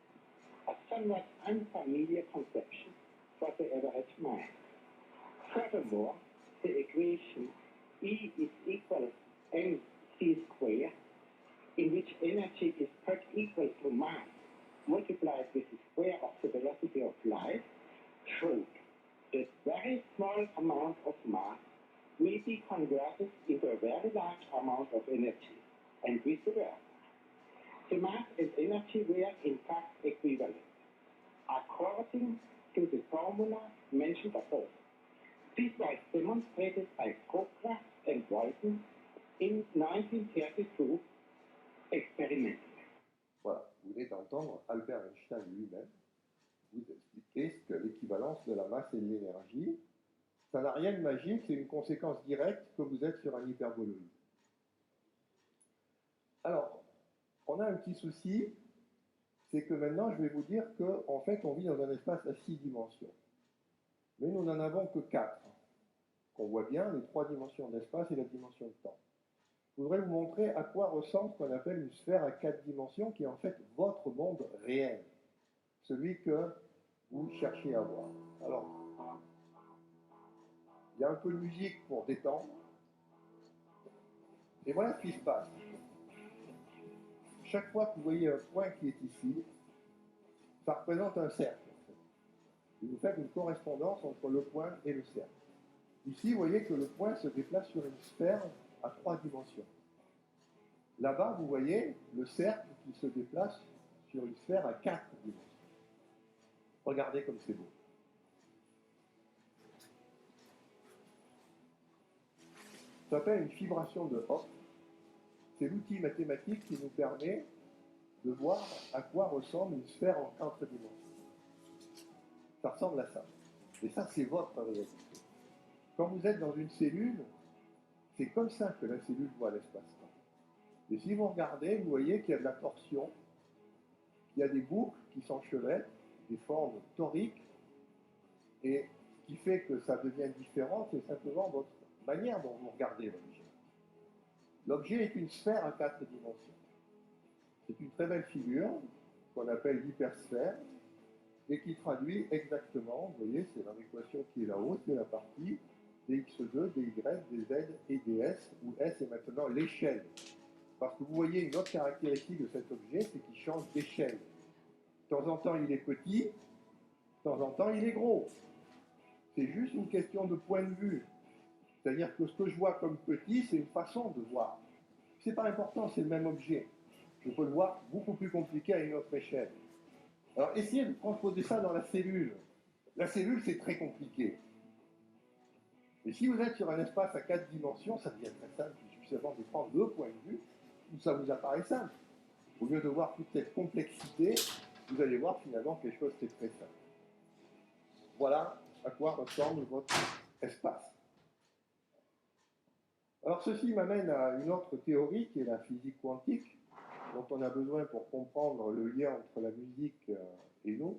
a somewhat unfamiliar conception for the average mind. Furthermore, the equation E is equal mc squared, in which energy is put equal to mass multiplied with the square of the velocity of light, shows that very small amount of mass will be converted into a very large amount of energy, and vice versa. The mass and energy were in fact equivalent, according to the formula mentioned above. This was demonstrated by Cockcroft and Walton in 1932 experimentally. Voilà, vous venez d'entendre Albert Einstein lui-même vous expliquer ce que l'équivalence de la masse et de l'énergie. Ça n'a rien de magique, c'est une conséquence directe que vous êtes sur un hyperboloïde. Alors, on a un petit souci, c'est que maintenant je vais vous dire qu'en fait on vit dans un espace à 6 dimensions. Mais nous n'en avons que 4. On voit bien les 3 dimensions d'espace et la dimension de temps. Je voudrais vous montrer à quoi ressemble ce qu'on appelle une sphère à 4 dimensions, qui est en fait votre monde réel, celui que vous cherchez à voir. Alors, il y a un peu de musique pour détendre. Et voilà ce qui se passe. Chaque fois que vous voyez un point qui est ici, ça représente un cercle. En fait. Et vous faites une correspondance entre le point et le cercle. Ici, vous voyez que le point se déplace sur une sphère à 3 dimensions. Là-bas, vous voyez le cercle qui se déplace sur une sphère à 4 dimensions. Regardez comme c'est beau. Ça s'appelle une fibration de Hopf. C'est l'outil mathématique qui nous permet de voir à quoi ressemble une sphère en 4 dimensions. Ça ressemble à ça. Et ça, c'est votre réalité. Quand vous êtes dans une cellule, c'est comme ça que la cellule voit l'espace-temps. Et si vous regardez, vous voyez qu'il y a de la torsion, qu'il y a des boucles qui s'enchevêtrent, des formes toriques, et ce qui fait que ça devient différent, c'est simplement votre manière dont vous regardez l'objet. L'objet est une sphère à 4 dimensions. C'est une très belle figure qu'on appelle l'hypersphère et qui traduit exactement, vous voyez, c'est dans l'équation qui est là-haut, c'est la partie dx2, dy, dz et ds, où s est maintenant l'échelle. Parce que vous voyez une autre caractéristique de cet objet, c'est qu'il change d'échelle. De temps en temps, il est petit, de temps en temps, il est gros. C'est juste une question de point de vue. C'est-à-dire que ce que je vois comme petit, c'est une façon de voir. C'est pas important, c'est le même objet. Je peux le voir beaucoup plus compliqué à une autre échelle. Alors, essayez de transposer ça dans la cellule. La cellule, c'est très compliqué. Et si vous êtes sur un espace à 4 dimensions, ça devient très simple. Il suffit seulement de prendre 2 points de vue, où ça vous apparaît simple. Au lieu de voir toute cette complexité, vous allez voir finalement quelque chose qui est très simple. Voilà à quoi ressemble votre espace. Alors ceci m'amène à une autre théorie qui est la physique quantique, dont on a besoin pour comprendre le lien entre la musique et nous.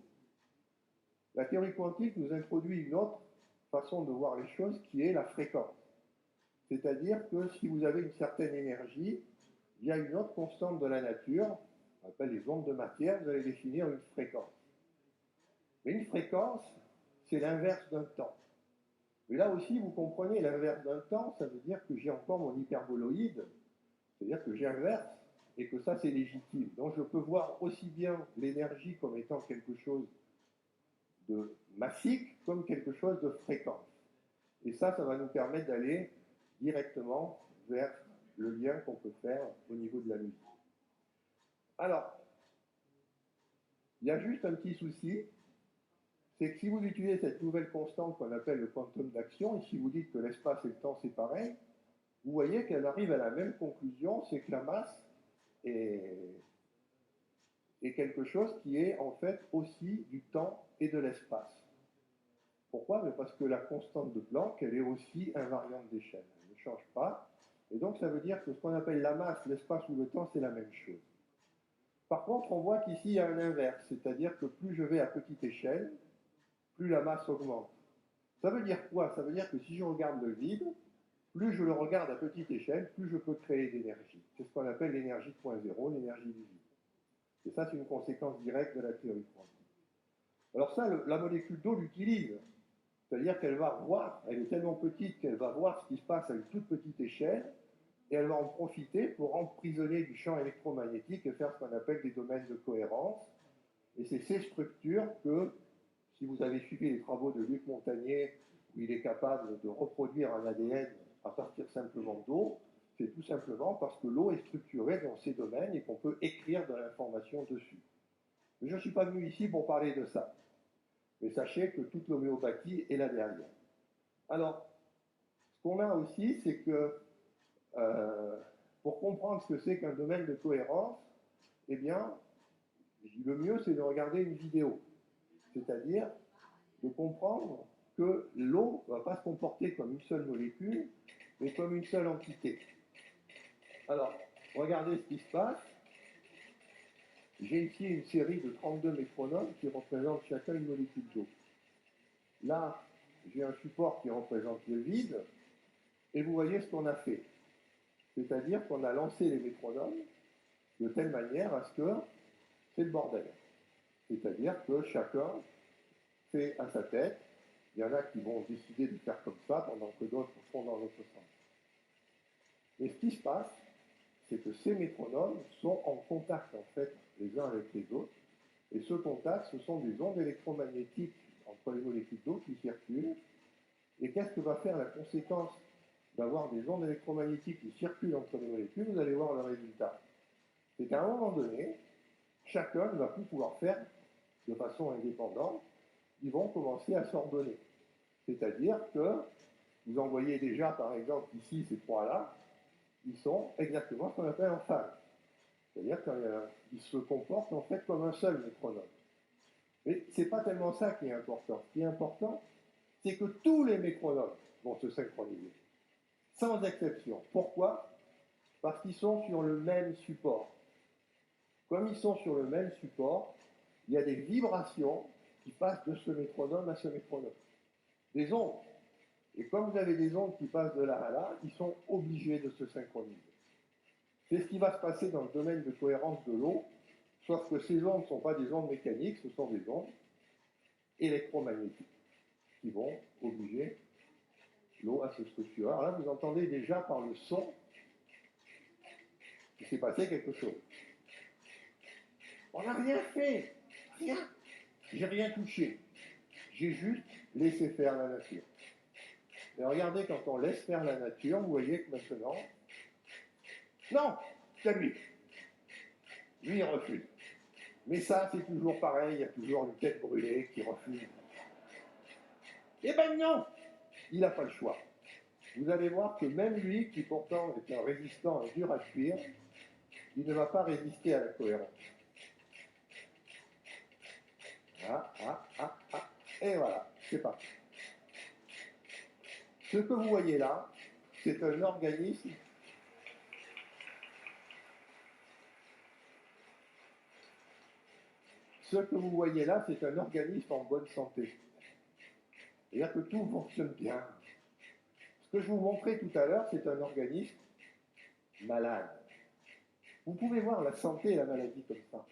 La théorie quantique nous introduit une autre façon de voir les choses qui est la fréquence. C'est-à-dire que si vous avez une certaine énergie, il y a une autre constante de la nature, on appelle les ondes de matière, vous allez définir une fréquence. Mais une fréquence, c'est l'inverse d'un temps. Mais là aussi, vous comprenez, l'inverse d'un temps, ça veut dire que j'ai encore mon hyperboloïde, c'est-à-dire que j'inverse et que ça c'est légitime. Donc je peux voir aussi bien l'énergie comme étant quelque chose de massique comme quelque chose de fréquent. Et ça va nous permettre d'aller directement vers le lien qu'on peut faire au niveau de la musique. Alors, il y a juste un petit souci, c'est que si vous utilisez cette nouvelle constante qu'on appelle le quantum d'action, et si vous dites que l'espace et le temps c'est pareil, vous voyez qu'elle arrive à la même conclusion, c'est que la masse est quelque chose qui est en fait aussi du temps et de l'espace. Pourquoi? Parce que la constante de Planck, elle est aussi invariante d'échelle, elle ne change pas, et donc ça veut dire que ce qu'on appelle la masse, l'espace ou le temps, c'est la même chose. Par contre, on voit qu'ici il y a un inverse, c'est-à-dire que plus je vais à petite échelle, plus la masse augmente. Ça veut dire quoi? Ça veut dire que si je regarde le vide, plus je le regarde à petite échelle, plus je peux créer d'énergie. C'est ce qu'on appelle l'énergie de point zéro, l'énergie du vide. Et ça, c'est une conséquence directe de la théorie quantique. Alors ça, la molécule d'eau l'utilise. C'est-à-dire qu'elle va voir, elle est tellement petite qu'elle va voir ce qui se passe à une toute petite échelle, et elle va en profiter pour emprisonner du champ électromagnétique et faire ce qu'on appelle des domaines de cohérence. Et c'est ces structures que, si vous avez suivi les travaux de Luc Montagnier, où il est capable de reproduire un ADN à partir simplement d'eau, c'est tout simplement parce que l'eau est structurée dans ces domaines et qu'on peut écrire de l'information dessus. Mais je ne suis pas venu ici pour parler de ça. Mais sachez que toute l'homéopathie est là derrière. Alors, ce qu'on a aussi, c'est que pour comprendre ce que c'est qu'un domaine de cohérence, eh bien, le mieux, c'est de regarder une vidéo. C'est-à-dire de comprendre que l'eau ne va pas se comporter comme une seule molécule, mais comme une seule entité. Alors, regardez ce qui se passe. J'ai ici une série de 32 métronomes qui représentent chacun une molécule d'eau. Là, j'ai un support qui représente le vide, et vous voyez ce qu'on a fait. C'est-à-dire qu'on a lancé les métronomes de telle manière à ce que c'est le bordel. C'est-à-dire que chacun fait à sa tête. Il y en a qui vont décider de faire comme ça, pendant que d'autres font dans l'autre sens. Et ce qui se passe, c'est que ces métronomes sont en contact, en fait, les uns avec les autres. Et ce contact, ce sont des ondes électromagnétiques entre les molécules d'eau qui circulent. Et qu'est-ce que va faire la conséquence d'avoir des ondes électromagnétiques qui circulent entre les molécules? Vous allez voir le résultat. C'est qu'à un moment donné, chacun ne va plus pouvoir faire de façon indépendante. Ils vont commencer à s'ordonner. C'est-à-dire que vous en voyez déjà, par exemple, ici, ces trois-là, ils sont exactement ce qu'on appelle en phase. C'est-à-dire qu'ils se comportent en fait comme un seul métronome. Mais ce n'est pas tellement ça qui est important. Ce qui est important, c'est que tous les métronomes vont se synchroniser, sans exception. Pourquoi? Parce qu'ils sont sur le même support. Comme ils sont sur le même support, il y a des vibrations qui passent de ce métronome à ce métronome. Des ondes. Et comme vous avez des ondes qui passent de là à là, ils sont obligés de se synchroniser. C'est ce qui va se passer dans le domaine de cohérence de l'eau, sauf que ces ondes ne sont pas des ondes mécaniques, ce sont des ondes électromagnétiques qui vont obliger l'eau à se structurer. Alors là, vous entendez déjà par le son qu'il s'est passé quelque chose. On n'a rien fait, rien. J'ai rien touché. J'ai juste laissé faire la nature. Et regardez, quand on laisse faire la nature, vous voyez que maintenant, non, c'est lui. Lui, il refuse. Mais ça, c'est toujours pareil, il y a toujours une tête brûlée qui refuse. Eh ben non, il n'a pas le choix. Vous allez voir que même lui, qui pourtant est un résistant dur à cuire, il ne va pas résister à la cohérence. Et voilà, c'est parti. Ce que vous voyez là, c'est un organisme en bonne santé. C'est-à-dire que tout fonctionne bien. Ce que je vous montrais tout à l'heure, c'est un organisme malade. Vous pouvez voir la santé et la maladie comme ça.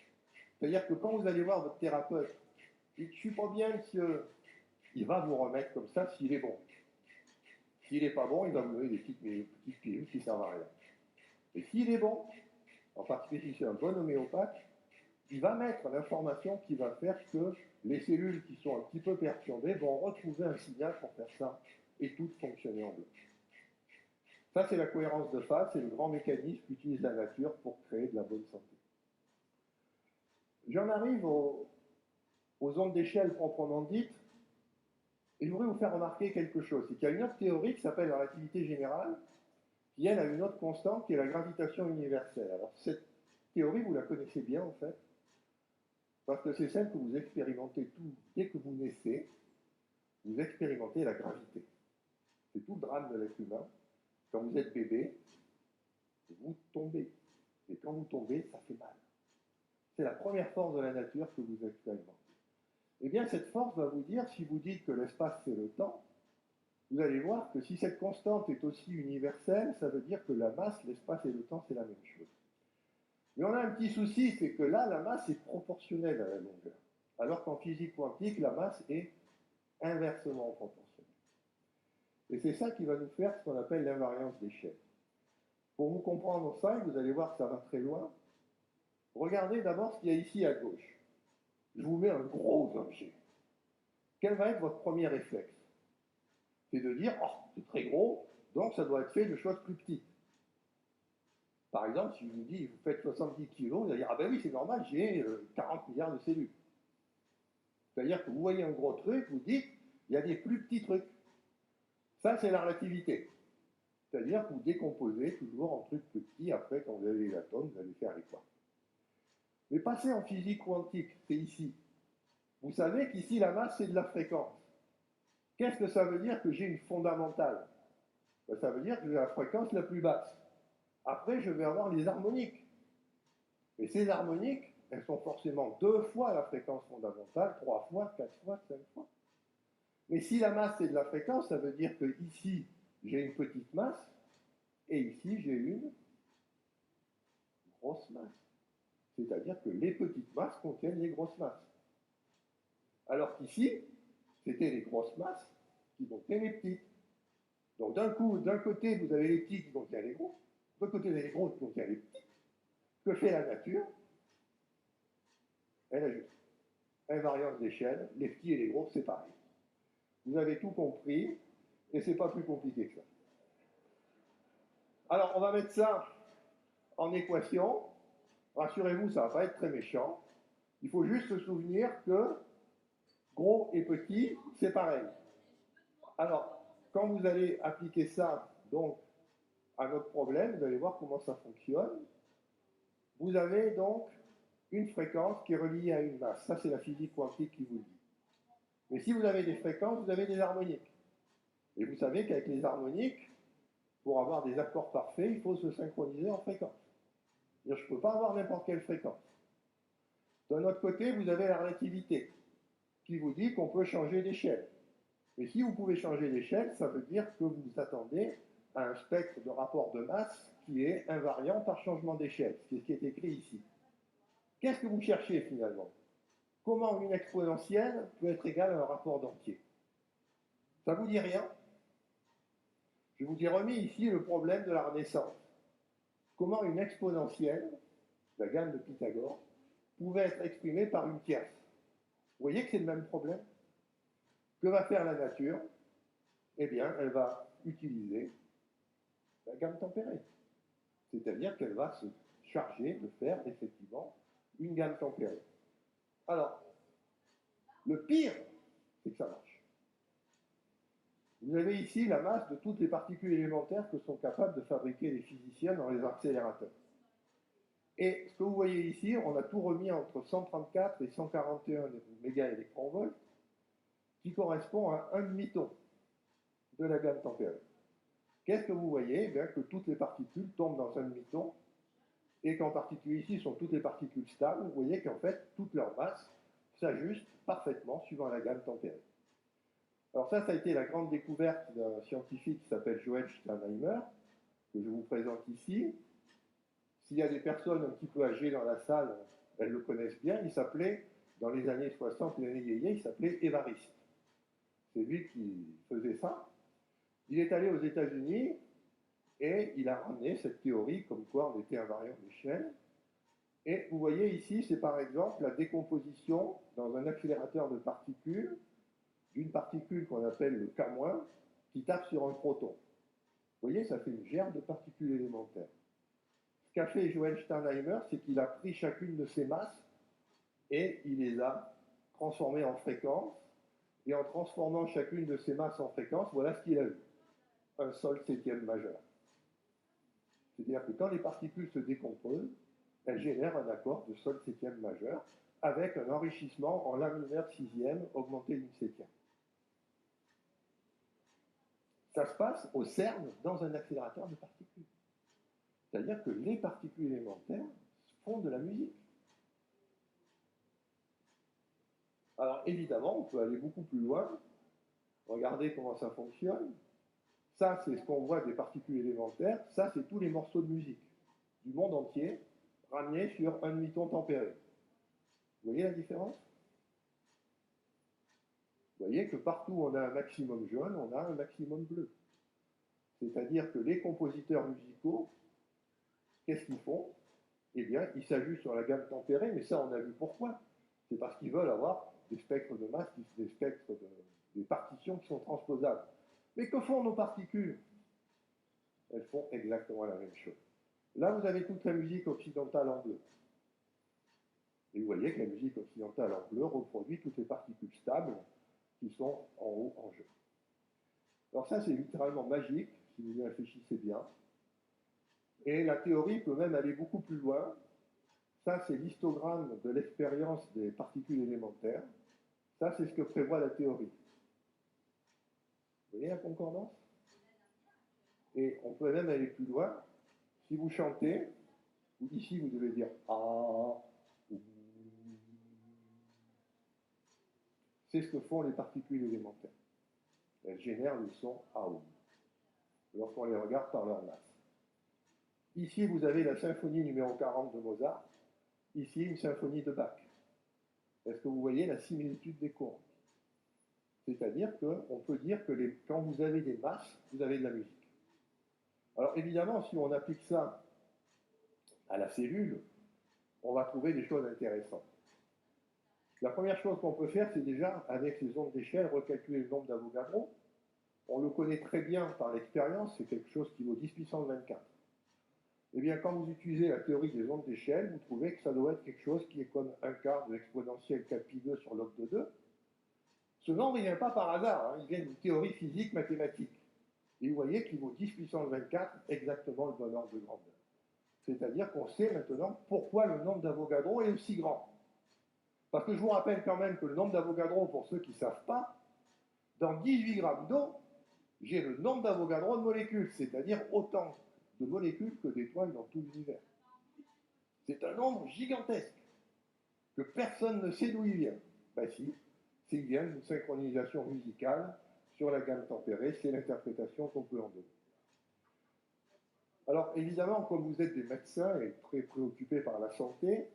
C'est-à-dire que quand vous allez voir votre thérapeute, il ne suis pas bien, monsieur, il va vous remettre comme ça s'il est bon. S'il n'est pas bon, il va vous donner des petites pilules qui ne servent à rien. Et s'il est bon, en particulier si c'est un bon homéopathe, il va mettre l'information qui va faire que les cellules qui sont un petit peu perturbées vont retrouver un signal pour faire ça et toutes fonctionner en bloc. Ça, c'est la cohérence de phase, c'est le grand mécanisme qu'utilise la nature pour créer de la bonne santé. J'en arrive aux ondes d'échelle proprement dites, et je voudrais vous faire remarquer quelque chose. C'est qu'il y a une autre théorie qui s'appelle la relativité générale, qui elle a une autre constante qui est la gravitation universelle. Alors cette théorie, vous la connaissez bien en fait, parce que c'est celle que vous expérimentez tout. Dès que vous naissez, vous expérimentez la gravité. C'est tout le drame de l'être humain. Quand vous êtes bébé, vous tombez. Et quand vous tombez, ça fait mal. C'est la première force de la nature que vous expérimentez. Eh bien, cette force va vous dire, si vous dites que l'espace c'est le temps, vous allez voir que si cette constante est aussi universelle, ça veut dire que la masse, l'espace et le temps, c'est la même chose. Mais on a un petit souci, c'est que là, la masse est proportionnelle à la longueur. Alors qu'en physique quantique, la masse est inversement proportionnelle. Et c'est ça qui va nous faire ce qu'on appelle l'invariance d'échelle. Pour vous comprendre ça, et vous allez voir que ça va très loin, regardez d'abord ce qu'il y a ici à gauche. Je vous mets un gros objet. Quel va être votre premier réflexe? C'est de dire, oh, c'est très gros, donc ça doit être fait de choses plus petites. Par exemple, si je vous dis, vous faites 70 kilos, vous allez dire, ah ben oui, c'est normal, j'ai 40 milliards de cellules. C'est-à-dire que vous voyez un gros truc, vous dites, il y a des plus petits trucs. Ça, c'est la relativité. C'est-à-dire que vous décomposez toujours en trucs plus petits, après, quand vous avez les atomes, vous allez faire les quarks. Mais passer en physique quantique, c'est ici. Vous savez qu'ici, la masse, c'est de la fréquence. Qu'est-ce que ça veut dire que j'ai une fondamentale? Ben, ça veut dire que j'ai la fréquence la plus basse. Après, je vais avoir les harmoniques. Et ces harmoniques, elles sont forcément 2 fois la fréquence fondamentale, 3 fois, 4 fois, 5 fois. Mais si la masse c'est de la fréquence, ça veut dire que ici, j'ai une petite masse, et ici, j'ai une grosse masse. C'est-à-dire que les petites masses contiennent les grosses masses. Alors qu'ici, c'était les grosses masses qui contiennent les petites. Donc d'un côté, vous avez les petits qui contiennent les gros, de l'autre côté, vous avez les gros qui contiennent les petits. Que fait la nature? Elle ajoute invariance d'échelle, les petits et les gros, c'est pareil. Vous avez tout compris, et c'est pas plus compliqué que ça. Alors, on va mettre ça en équation. Rassurez-vous, ça ne va pas être très méchant. Il faut juste se souvenir que gros et petit, c'est pareil. Alors, quand vous allez appliquer ça, donc, à notre problème, vous allez voir comment ça fonctionne. Vous avez donc une fréquence qui est reliée à une masse. Ça, c'est la physique quantique qui vous le dit. Mais si vous avez des fréquences, vous avez des harmoniques. Et vous savez qu'avec les harmoniques, pour avoir des accords parfaits, il faut se synchroniser en fréquence. Je ne peux pas avoir n'importe quelle fréquence. D'un autre côté, vous avez la relativité, qui vous dit qu'on peut changer d'échelle. Et si vous pouvez changer d'échelle, ça veut dire que vous vous attendez à un spectre de rapport de masse qui est invariant par changement d'échelle, c'est ce qui est écrit ici. Qu'est-ce que vous cherchez finalement? Comment une exponentielle peut être égale à un rapport d'entier? Ça ne vous dit rien? Je vous ai remis ici le problème de la Renaissance. Comment une exponentielle, la gamme de Pythagore, pouvait être exprimée par une tierce? Vous voyez que c'est le même problème? Que va faire la nature? Eh bien, elle va utiliser la gamme tempérée. C'est-à-dire qu'elle va se charger de faire effectivement une gamme tempérée. Alors, le pire, c'est que ça marche. Vous avez ici la masse de toutes les particules élémentaires que sont capables de fabriquer les physiciens dans les accélérateurs. Et ce que vous voyez ici, on a tout remis entre 134 et 141 mégaélectronvolts, qui correspond à un demi-ton de la gamme tempérée. Qu'est-ce que vous voyez? Eh bien, que toutes les particules tombent dans un demi-ton, et qu'en particulier ici sont toutes les particules stables. Vous voyez qu'en fait, toute leur masse s'ajuste parfaitement suivant la gamme tempérée. Alors ça a été la grande découverte d'un scientifique qui s'appelle Joel Sternheimer, que je vous présente ici. S'il y a des personnes un petit peu âgées dans la salle, elles le connaissent bien. Il s'appelait, dans les années 60, les années yéyé, il s'appelait Évariste. C'est lui qui faisait ça. Il est allé aux États-Unis et il a ramené cette théorie comme quoi on était invariant d'échelle. Et vous voyez ici, c'est par exemple la décomposition dans un accélérateur de particules d'une particule qu'on appelle le K- qui tape sur un proton. Vous voyez, ça fait une gerbe de particules élémentaires. Ce qu'a fait Joel Sternheimer, c'est qu'il a pris chacune de ces masses et il les a transformées en fréquences. Et en transformant chacune de ces masses en fréquences, voilà ce qu'il a vu. Un sol septième majeur. C'est-à-dire que quand les particules se décomposent, elles génèrent un accord de sol septième majeur avec un enrichissement en la mineure sixième augmenté d'une septième. Ça se passe au CERN dans un accélérateur de particules. C'est-à-dire que les particules élémentaires font de la musique. Alors évidemment, on peut aller beaucoup plus loin. Regardez comment ça fonctionne. Ça, c'est ce qu'on voit des particules élémentaires. Ça, c'est tous les morceaux de musique du monde entier ramenés sur un demi-ton tempéré. Vous voyez la différence? Vous voyez que partout où on a un maximum jaune, on a un maximum bleu. C'est-à-dire que les compositeurs musicaux, qu'est-ce qu'ils font? Eh bien, ils s'ajustent sur la gamme tempérée, mais ça, on a vu pourquoi. C'est parce qu'ils veulent avoir des spectres de masse, des partitions qui sont transposables. Mais que font nos particules? Elles font exactement la même chose. Là, vous avez toute la musique occidentale en bleu. Et vous voyez que la musique occidentale en bleu reproduit toutes les particules stables qui sont en haut en jaune. Alors ça, c'est littéralement magique, si vous y réfléchissez bien. Et la théorie peut même aller beaucoup plus loin. Ça, c'est l'histogramme de l'expérience des particules élémentaires. Ça, c'est ce que prévoit la théorie. Vous voyez la concordance? Et on peut même aller plus loin. Si vous chantez, ici, vous devez dire « Ah ». C'est ce que font les particules élémentaires. Elles génèrent le son AOM lorsqu'on les regarde par leur masse. Ici, vous avez la symphonie numéro 40 de Mozart. Ici, une symphonie de Bach. Est-ce que vous voyez la similitude des courbes? C'est-à-dire qu'on peut dire que quand vous avez des masses, vous avez de la musique. Alors évidemment, si on applique ça à la cellule, on va trouver des choses intéressantes. La première chose qu'on peut faire, c'est déjà, avec les ondes d'échelle, recalculer le nombre d'Avogadro. On le connaît très bien par l'expérience, c'est quelque chose qui vaut 10 puissance 24. Eh bien, quand vous utilisez la théorie des ondes d'échelle, vous trouvez que ça doit être quelque chose qui est comme un quart de l'exponentielle 4pi2 sur log de 2. Ce nombre, il ne vient pas par hasard, hein, il vient d'une théorie physique mathématique. Et vous voyez qu'il vaut 10 puissance 24 exactement le bon ordre de grandeur. C'est-à-dire qu'on sait maintenant pourquoi le nombre d'Avogadro est aussi grand. Parce que je vous rappelle quand même que le nombre d'Avogadro, pour ceux qui ne savent pas, dans 18 grammes d'eau, j'ai le nombre d'Avogadro de molécules, c'est-à-dire autant de molécules que d'étoiles dans tout l'univers. C'est un nombre gigantesque que personne ne sait d'où il vient. Ben si, c'est bien d'une synchronisation musicale sur la gamme tempérée, c'est l'interprétation qu'on peut en donner. Alors évidemment, comme vous êtes des médecins et très préoccupés par la santé,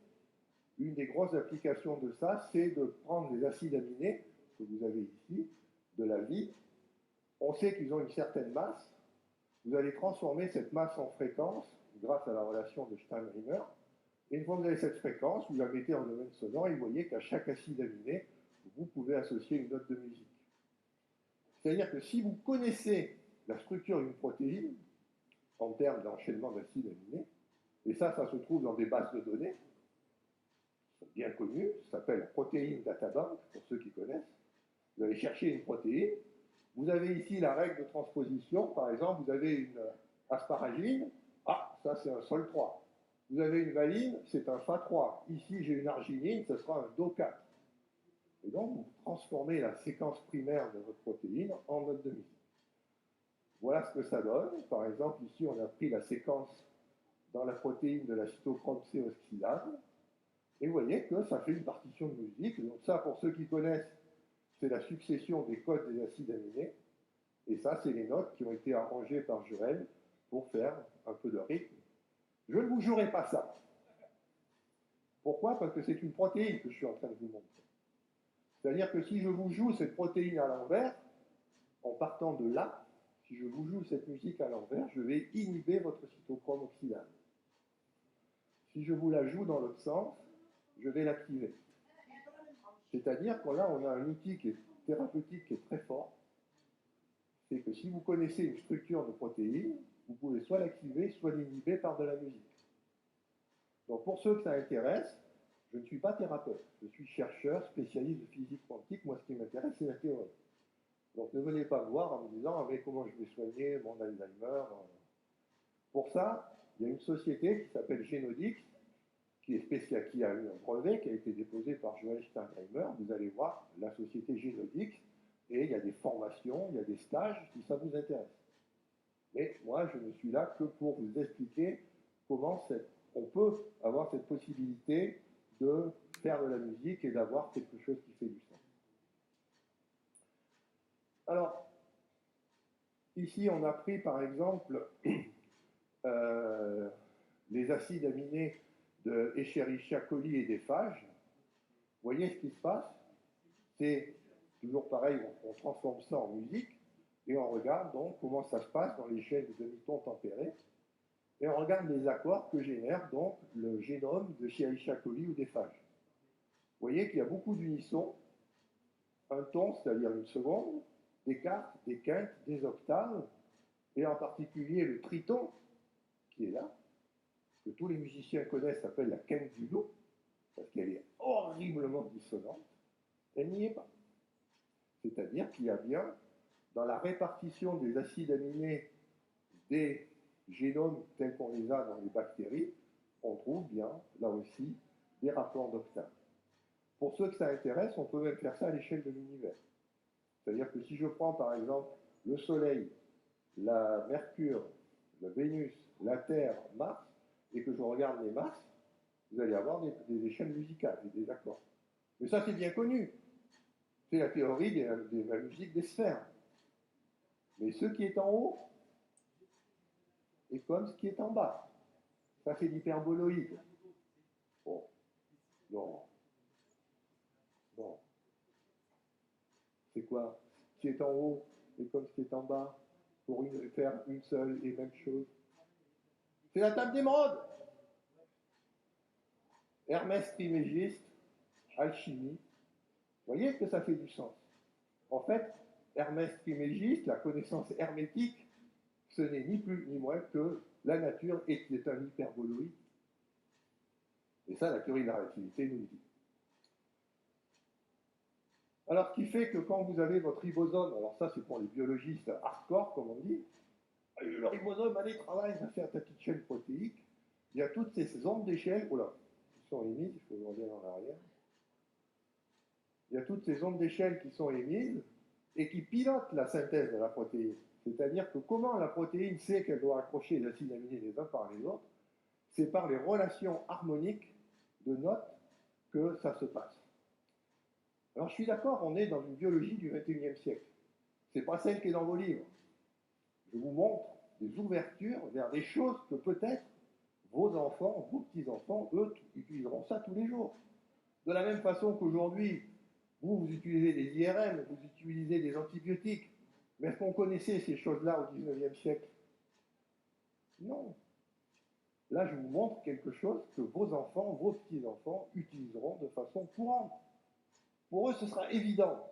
une des grosses applications de ça, c'est de prendre les acides aminés que vous avez ici, de la vie. On sait qu'ils ont une certaine masse. Vous allez transformer cette masse en fréquence grâce à la relation de Sternheimer. Et une fois que vous avez cette fréquence, vous la mettez en domaine sonore et vous voyez qu'à chaque acide aminé, vous pouvez associer une note de musique. C'est-à-dire que si vous connaissez la structure d'une protéine, en termes d'enchaînement d'acides aminés, et ça se trouve dans des bases de données, bien connues, ça s'appelle Protein Data Bank, pour ceux qui connaissent. Vous allez chercher une protéine, vous avez ici la règle de transposition, par exemple, vous avez une asparagine, ah, ça c'est un sol 3. Vous avez une valine, c'est un Fa3. Ici, j'ai une arginine, ce sera un Do4. Et donc, vous transformez la séquence primaire de votre protéine en note de musique. Voilà ce que ça donne. Par exemple, ici, on a pris la séquence dans la protéine de la cytochrome C oxydase. Et vous voyez que ça fait une partition de musique. Donc ça, pour ceux qui connaissent, c'est la succession des codes des acides aminés. Et ça, c'est les notes qui ont été arrangées par Joel pour faire un peu de rythme. Je ne vous jouerai pas ça. Pourquoi? Parce que c'est une protéine que je suis en train de vous montrer. C'est-à-dire que si je vous joue cette protéine à l'envers, en partant de là, si je vous joue cette musique à l'envers, je vais inhiber votre cytochrome oxydase. Si je vous la joue dans l'autre sens, je vais l'activer. C'est-à-dire que là, on a un outil qui est thérapeutique qui est très fort. C'est que si vous connaissez une structure de protéines, vous pouvez soit l'activer, soit l'inhiber par de la musique. Donc pour ceux que ça intéresse, je ne suis pas thérapeute. Je suis chercheur, spécialiste de physique quantique. Moi, ce qui m'intéresse, c'est la théorie. Donc ne venez pas me voir en me disant ah, mais comment je vais soigner mon Alzheimer. Pour ça, il y a une société qui s'appelle Génodix, qui a eu un brevet qui a été déposé par Joël Sternheimer. Vous allez voir la société Génodix, et il y a des formations, il y a des stages si ça vous intéresse. Mais moi, je ne suis là que pour vous expliquer comment on peut avoir cette possibilité de faire de la musique et d'avoir quelque chose qui fait du sens. Alors, ici, on a pris par exemple les acides aminés de Escherichia coli et des phages. Vous voyez ce qui se passe? C'est toujours pareil, on transforme ça en musique et on regarde donc comment ça se passe dans les chaînes de demi-tons tempérés et on regarde les accords que génère donc le génome de Escherichia coli ou des phages. Vous voyez qu'il y a beaucoup d'unissons, un ton, c'est-à-dire une seconde, des quartes, des quintes, des octaves, et en particulier le triton, qui est là, que tous les musiciens connaissent, s'appelle la quinte du loup, parce qu'elle est horriblement dissonante, elle n'y est pas. C'est-à-dire qu'il y a bien, dans la répartition des acides aminés des génomes tels qu'on les a dans les bactéries, on trouve bien, là aussi, des rapports d'octaves. Pour ceux que ça intéresse, on peut même faire ça à l'échelle de l'univers. C'est-à-dire que si je prends par exemple le Soleil, la Mercure, la Vénus, la Terre, Mars, et que je regarde les masses, vous allez avoir des échelles musicales et des accords. Mais ça, c'est bien connu. C'est la théorie de la musique des sphères. Mais ce qui est en haut est comme ce qui est en bas. Ça, c'est l'hyperboloïde. Bon. Non. Non. C'est quoi? Ce qui est en haut est comme ce qui est en bas pour faire une seule et même chose. C'est la table d'émeraude. Hermès Trismégiste, alchimie. Vous voyez que ça fait du sens. En fait, Hermès Trismégiste, la connaissance hermétique, ce n'est ni plus ni moins que la nature est un hyperboloïde. Et ça, la théorie de la relativité nous le dit. Alors, ce qui fait que quand vous avez votre ribosome, alors ça c'est pour les biologistes hardcore, comme on dit, le ribosome, allez, travaille, va faire ta petite chaîne protéique, il y a toutes ces ondes d'échelle, qui sont émises, il faut revenir en arrière, il y a toutes ces ondes d'échelle qui sont émises et qui pilotent la synthèse de la protéine. C'est-à-dire que comment la protéine sait qu'elle doit accrocher les acides aminés les uns par les autres, c'est par les relations harmoniques de notes que ça se passe. Alors je suis d'accord, on est dans une biologie du XXIe siècle. Ce n'est pas celle qui est dans vos livres. Je vous montre des ouvertures vers des choses que peut-être vos enfants, vos petits-enfants, eux, utiliseront ça tous les jours. De la même façon qu'aujourd'hui, vous utilisez des IRM, vous utilisez des antibiotiques. Mais est-ce qu'on connaissait ces choses-là au XIXe siècle? Non. Là, je vous montre quelque chose que vos enfants, vos petits-enfants utiliseront de façon courante. Pour eux, ce sera évident.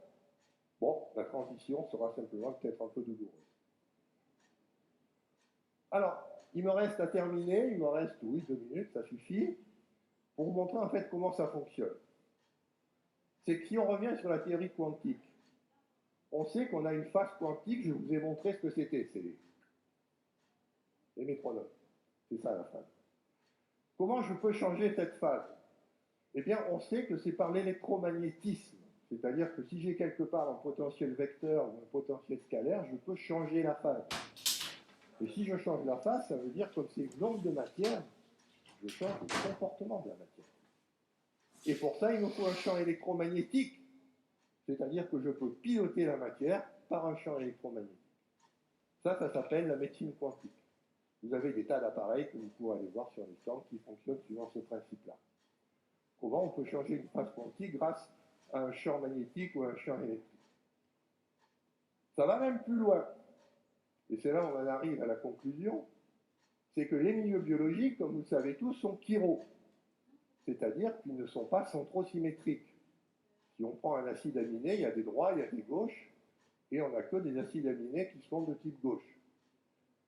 Bon, la transition sera simplement peut-être un peu douloureuse. Alors, il me reste à terminer, il me reste, oui, 2 minutes, ça suffit, pour vous montrer en fait comment ça fonctionne. C'est que si on revient sur la théorie quantique, on sait qu'on a une phase quantique, je vous ai montré ce que c'était, c'est les métronomes. C'est ça la phase. Comment je peux changer cette phase? Eh bien, on sait que c'est par l'électromagnétisme. C'est-à-dire que si j'ai quelque part un potentiel vecteur ou un potentiel scalaire, je peux changer la phase. Et si je change la phase, ça veut dire que comme c'est une onde de matière, je change le comportement de la matière. Et pour ça, il me faut un champ électromagnétique. C'est-à-dire que je peux piloter la matière par un champ électromagnétique. Ça s'appelle la médecine quantique. Vous avez des tas d'appareils que vous pouvez aller voir sur les stands qui fonctionnent suivant ce principe-là. Comment on peut changer une phase quantique grâce à un champ magnétique ou à un champ électrique? Ça va même plus loin. Et c'est là où on en arrive à la conclusion. c'est que les milieux biologiques, comme vous le savez tous, sont chiro, c'est-à-dire qu'ils ne sont pas centrosymétriques. Si on prend un acide aminé, il y a des droits, il y a des gauches, et on n'a que des acides aminés qui sont de type gauche.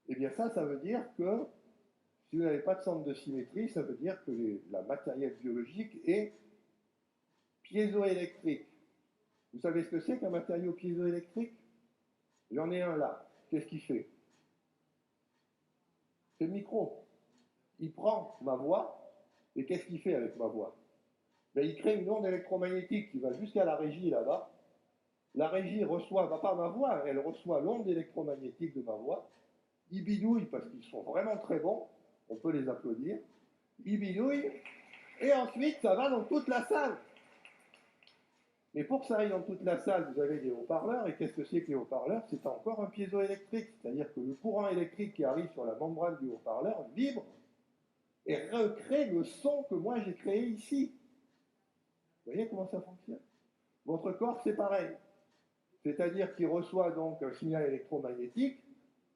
Eh bien ça veut dire que si vous n'avez pas de centre de symétrie, ça veut dire que la matériel biologique est piézoélectrique. Vous savez ce que c'est qu'un matériau piézoélectrique? J'en ai un là. Qu'est-ce qu'il fait? C'est le micro. Il prend ma voix, et qu'est-ce qu'il fait avec ma voix? Ben, il crée une onde électromagnétique qui va jusqu'à la régie là-bas. La régie reçoit, pas ma voix, elle reçoit l'onde électromagnétique de ma voix. Ils bidouillent parce qu'ils sont vraiment très bons, on peut les applaudir. Ils bidouillent, et ensuite ça va dans toute la salle. Mais pour que ça aille dans toute la salle, vous avez des haut-parleurs, et qu'est-ce que c'est que les haut-parleurs? C'est encore un piézoélectrique, c'est-à-dire que le courant électrique qui arrive sur la membrane du haut-parleur vibre et recrée le son que moi j'ai créé ici. Vous voyez comment ça fonctionne? Votre corps, c'est pareil. C'est-à-dire qu'il reçoit donc un signal électromagnétique.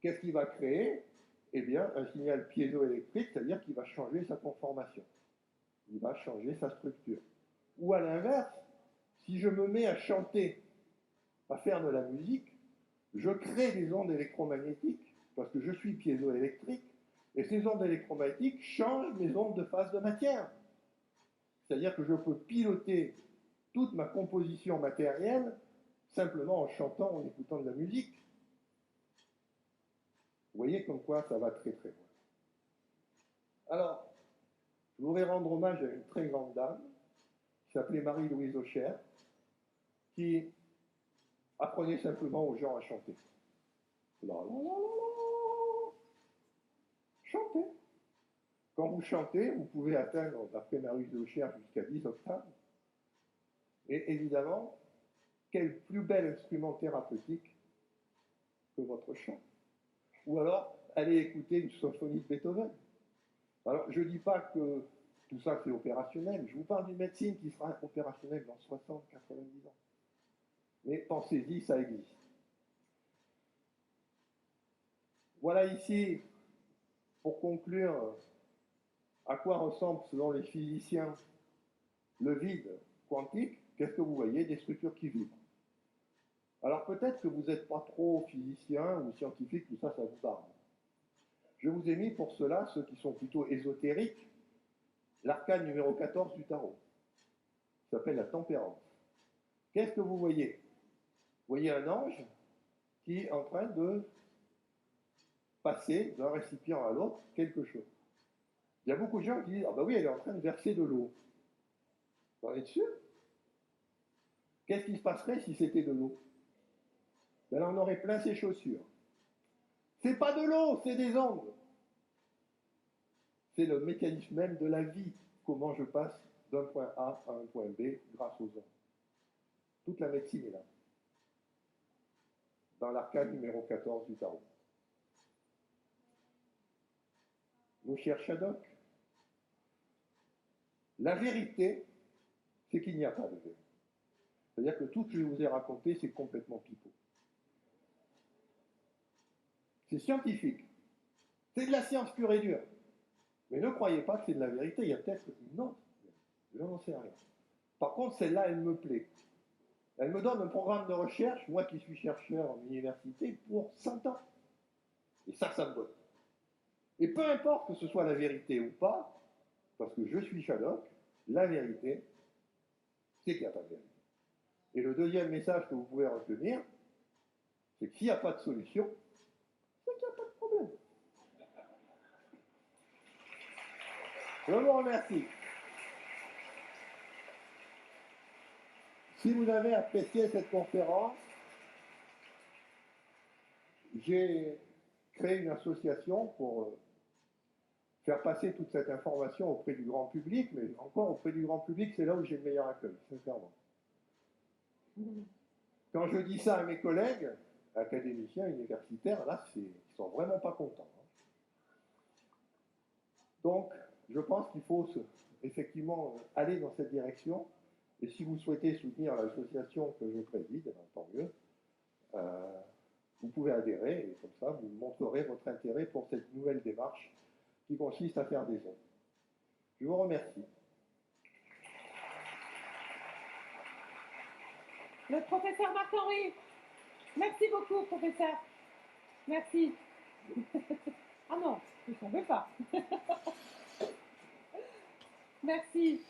Qu'est-ce qu'il va créer? Eh bien, un signal piézoélectrique, c'est-à-dire qu'il va changer sa conformation. Il va changer sa structure. Ou à l'inverse, si je me mets à chanter, à faire de la musique, je crée des ondes électromagnétiques, parce que je suis piézoélectrique, et ces ondes électromagnétiques changent mes ondes de phase de matière. C'est-à-dire que je peux piloter toute ma composition matérielle simplement en chantant, en écoutant de la musique. Vous voyez comme quoi ça va très très loin. Alors, je voudrais rendre hommage à une très grande dame qui s'appelait Marie-Louise Aucher, qui apprenait simplement aux gens à chanter. La, la, la, la, la. Chantez. Quand vous chantez, vous pouvez atteindre, d'après Marie-Louise Aucher, jusqu'à 10 octaves. Et évidemment, quel plus bel instrument thérapeutique que votre chant. Ou alors, allez écouter une symphonie de Beethoven. Alors, je ne dis pas que tout ça c'est opérationnel, je vous parle d'une médecine qui sera opérationnelle dans 60, 90 ans. Mais pensez-y, ça existe. Voilà ici, pour conclure, à quoi ressemble, selon les physiciens, le vide quantique. Qu'est-ce que vous voyez? Des structures qui vibrent. Alors peut-être que vous n'êtes pas trop physicien ou scientifique, tout ça, ça vous parle. Je vous ai mis pour cela, ceux qui sont plutôt ésotériques, l'arcane numéro 14 du tarot. Ça s'appelle la tempérance. Qu'est-ce que vous voyez? Vous voyez un ange qui est en train de passer d'un récipient à l'autre quelque chose. Il y a beaucoup de gens qui disent « Ah ben oui, elle est en train de verser de l'eau. » Vous en êtes sûr? Qu'est-ce qui se passerait si c'était de l'eau? Ben là, on aurait plein ses chaussures. C'est pas de l'eau, c'est des ondes. C'est le mécanisme même de la vie. Comment je passe d'un point A à un point B grâce aux ondes. Toute la médecine est là. Dans l'arcane numéro 14 du tarot. Mon cher Shadok, la vérité, c'est qu'il n'y a pas de vérité. C'est-à-dire que tout ce que je vous ai raconté, c'est complètement pipeau. C'est scientifique. C'est de la science pure et dure. Mais ne croyez pas que c'est de la vérité, il y a peut-être une autre. Je n'en sais rien. Par contre, celle-là, elle me plaît. Elle me donne un programme de recherche, moi qui suis chercheur en université, pour 100 ans. Et ça me botte. Et peu importe que ce soit la vérité ou pas, parce que je suis Shadok, la vérité, c'est qu'il n'y a pas de vérité. Et le deuxième message que vous pouvez retenir, c'est que s'il n'y a pas de solution, c'est qu'il n'y a pas de problème. Je vous remercie. Si vous avez apprécié cette conférence, j'ai créé une association pour faire passer toute cette information auprès du grand public, mais encore auprès du grand public, c'est là où j'ai le meilleur accueil, sincèrement. Quand je dis ça à mes collègues, académiciens, universitaires, là, ils sont vraiment pas contents. Donc, je pense qu'il faut effectivement aller dans cette direction. Et si vous souhaitez soutenir l'association que je préside, tant mieux, vous pouvez adhérer et comme ça, vous montrerez votre intérêt pour cette nouvelle démarche qui consiste à faire des ondes. Je vous remercie. Le professeur Marc-Henri. Merci beaucoup, professeur. Merci. Ah non, je ne savais pas. Merci.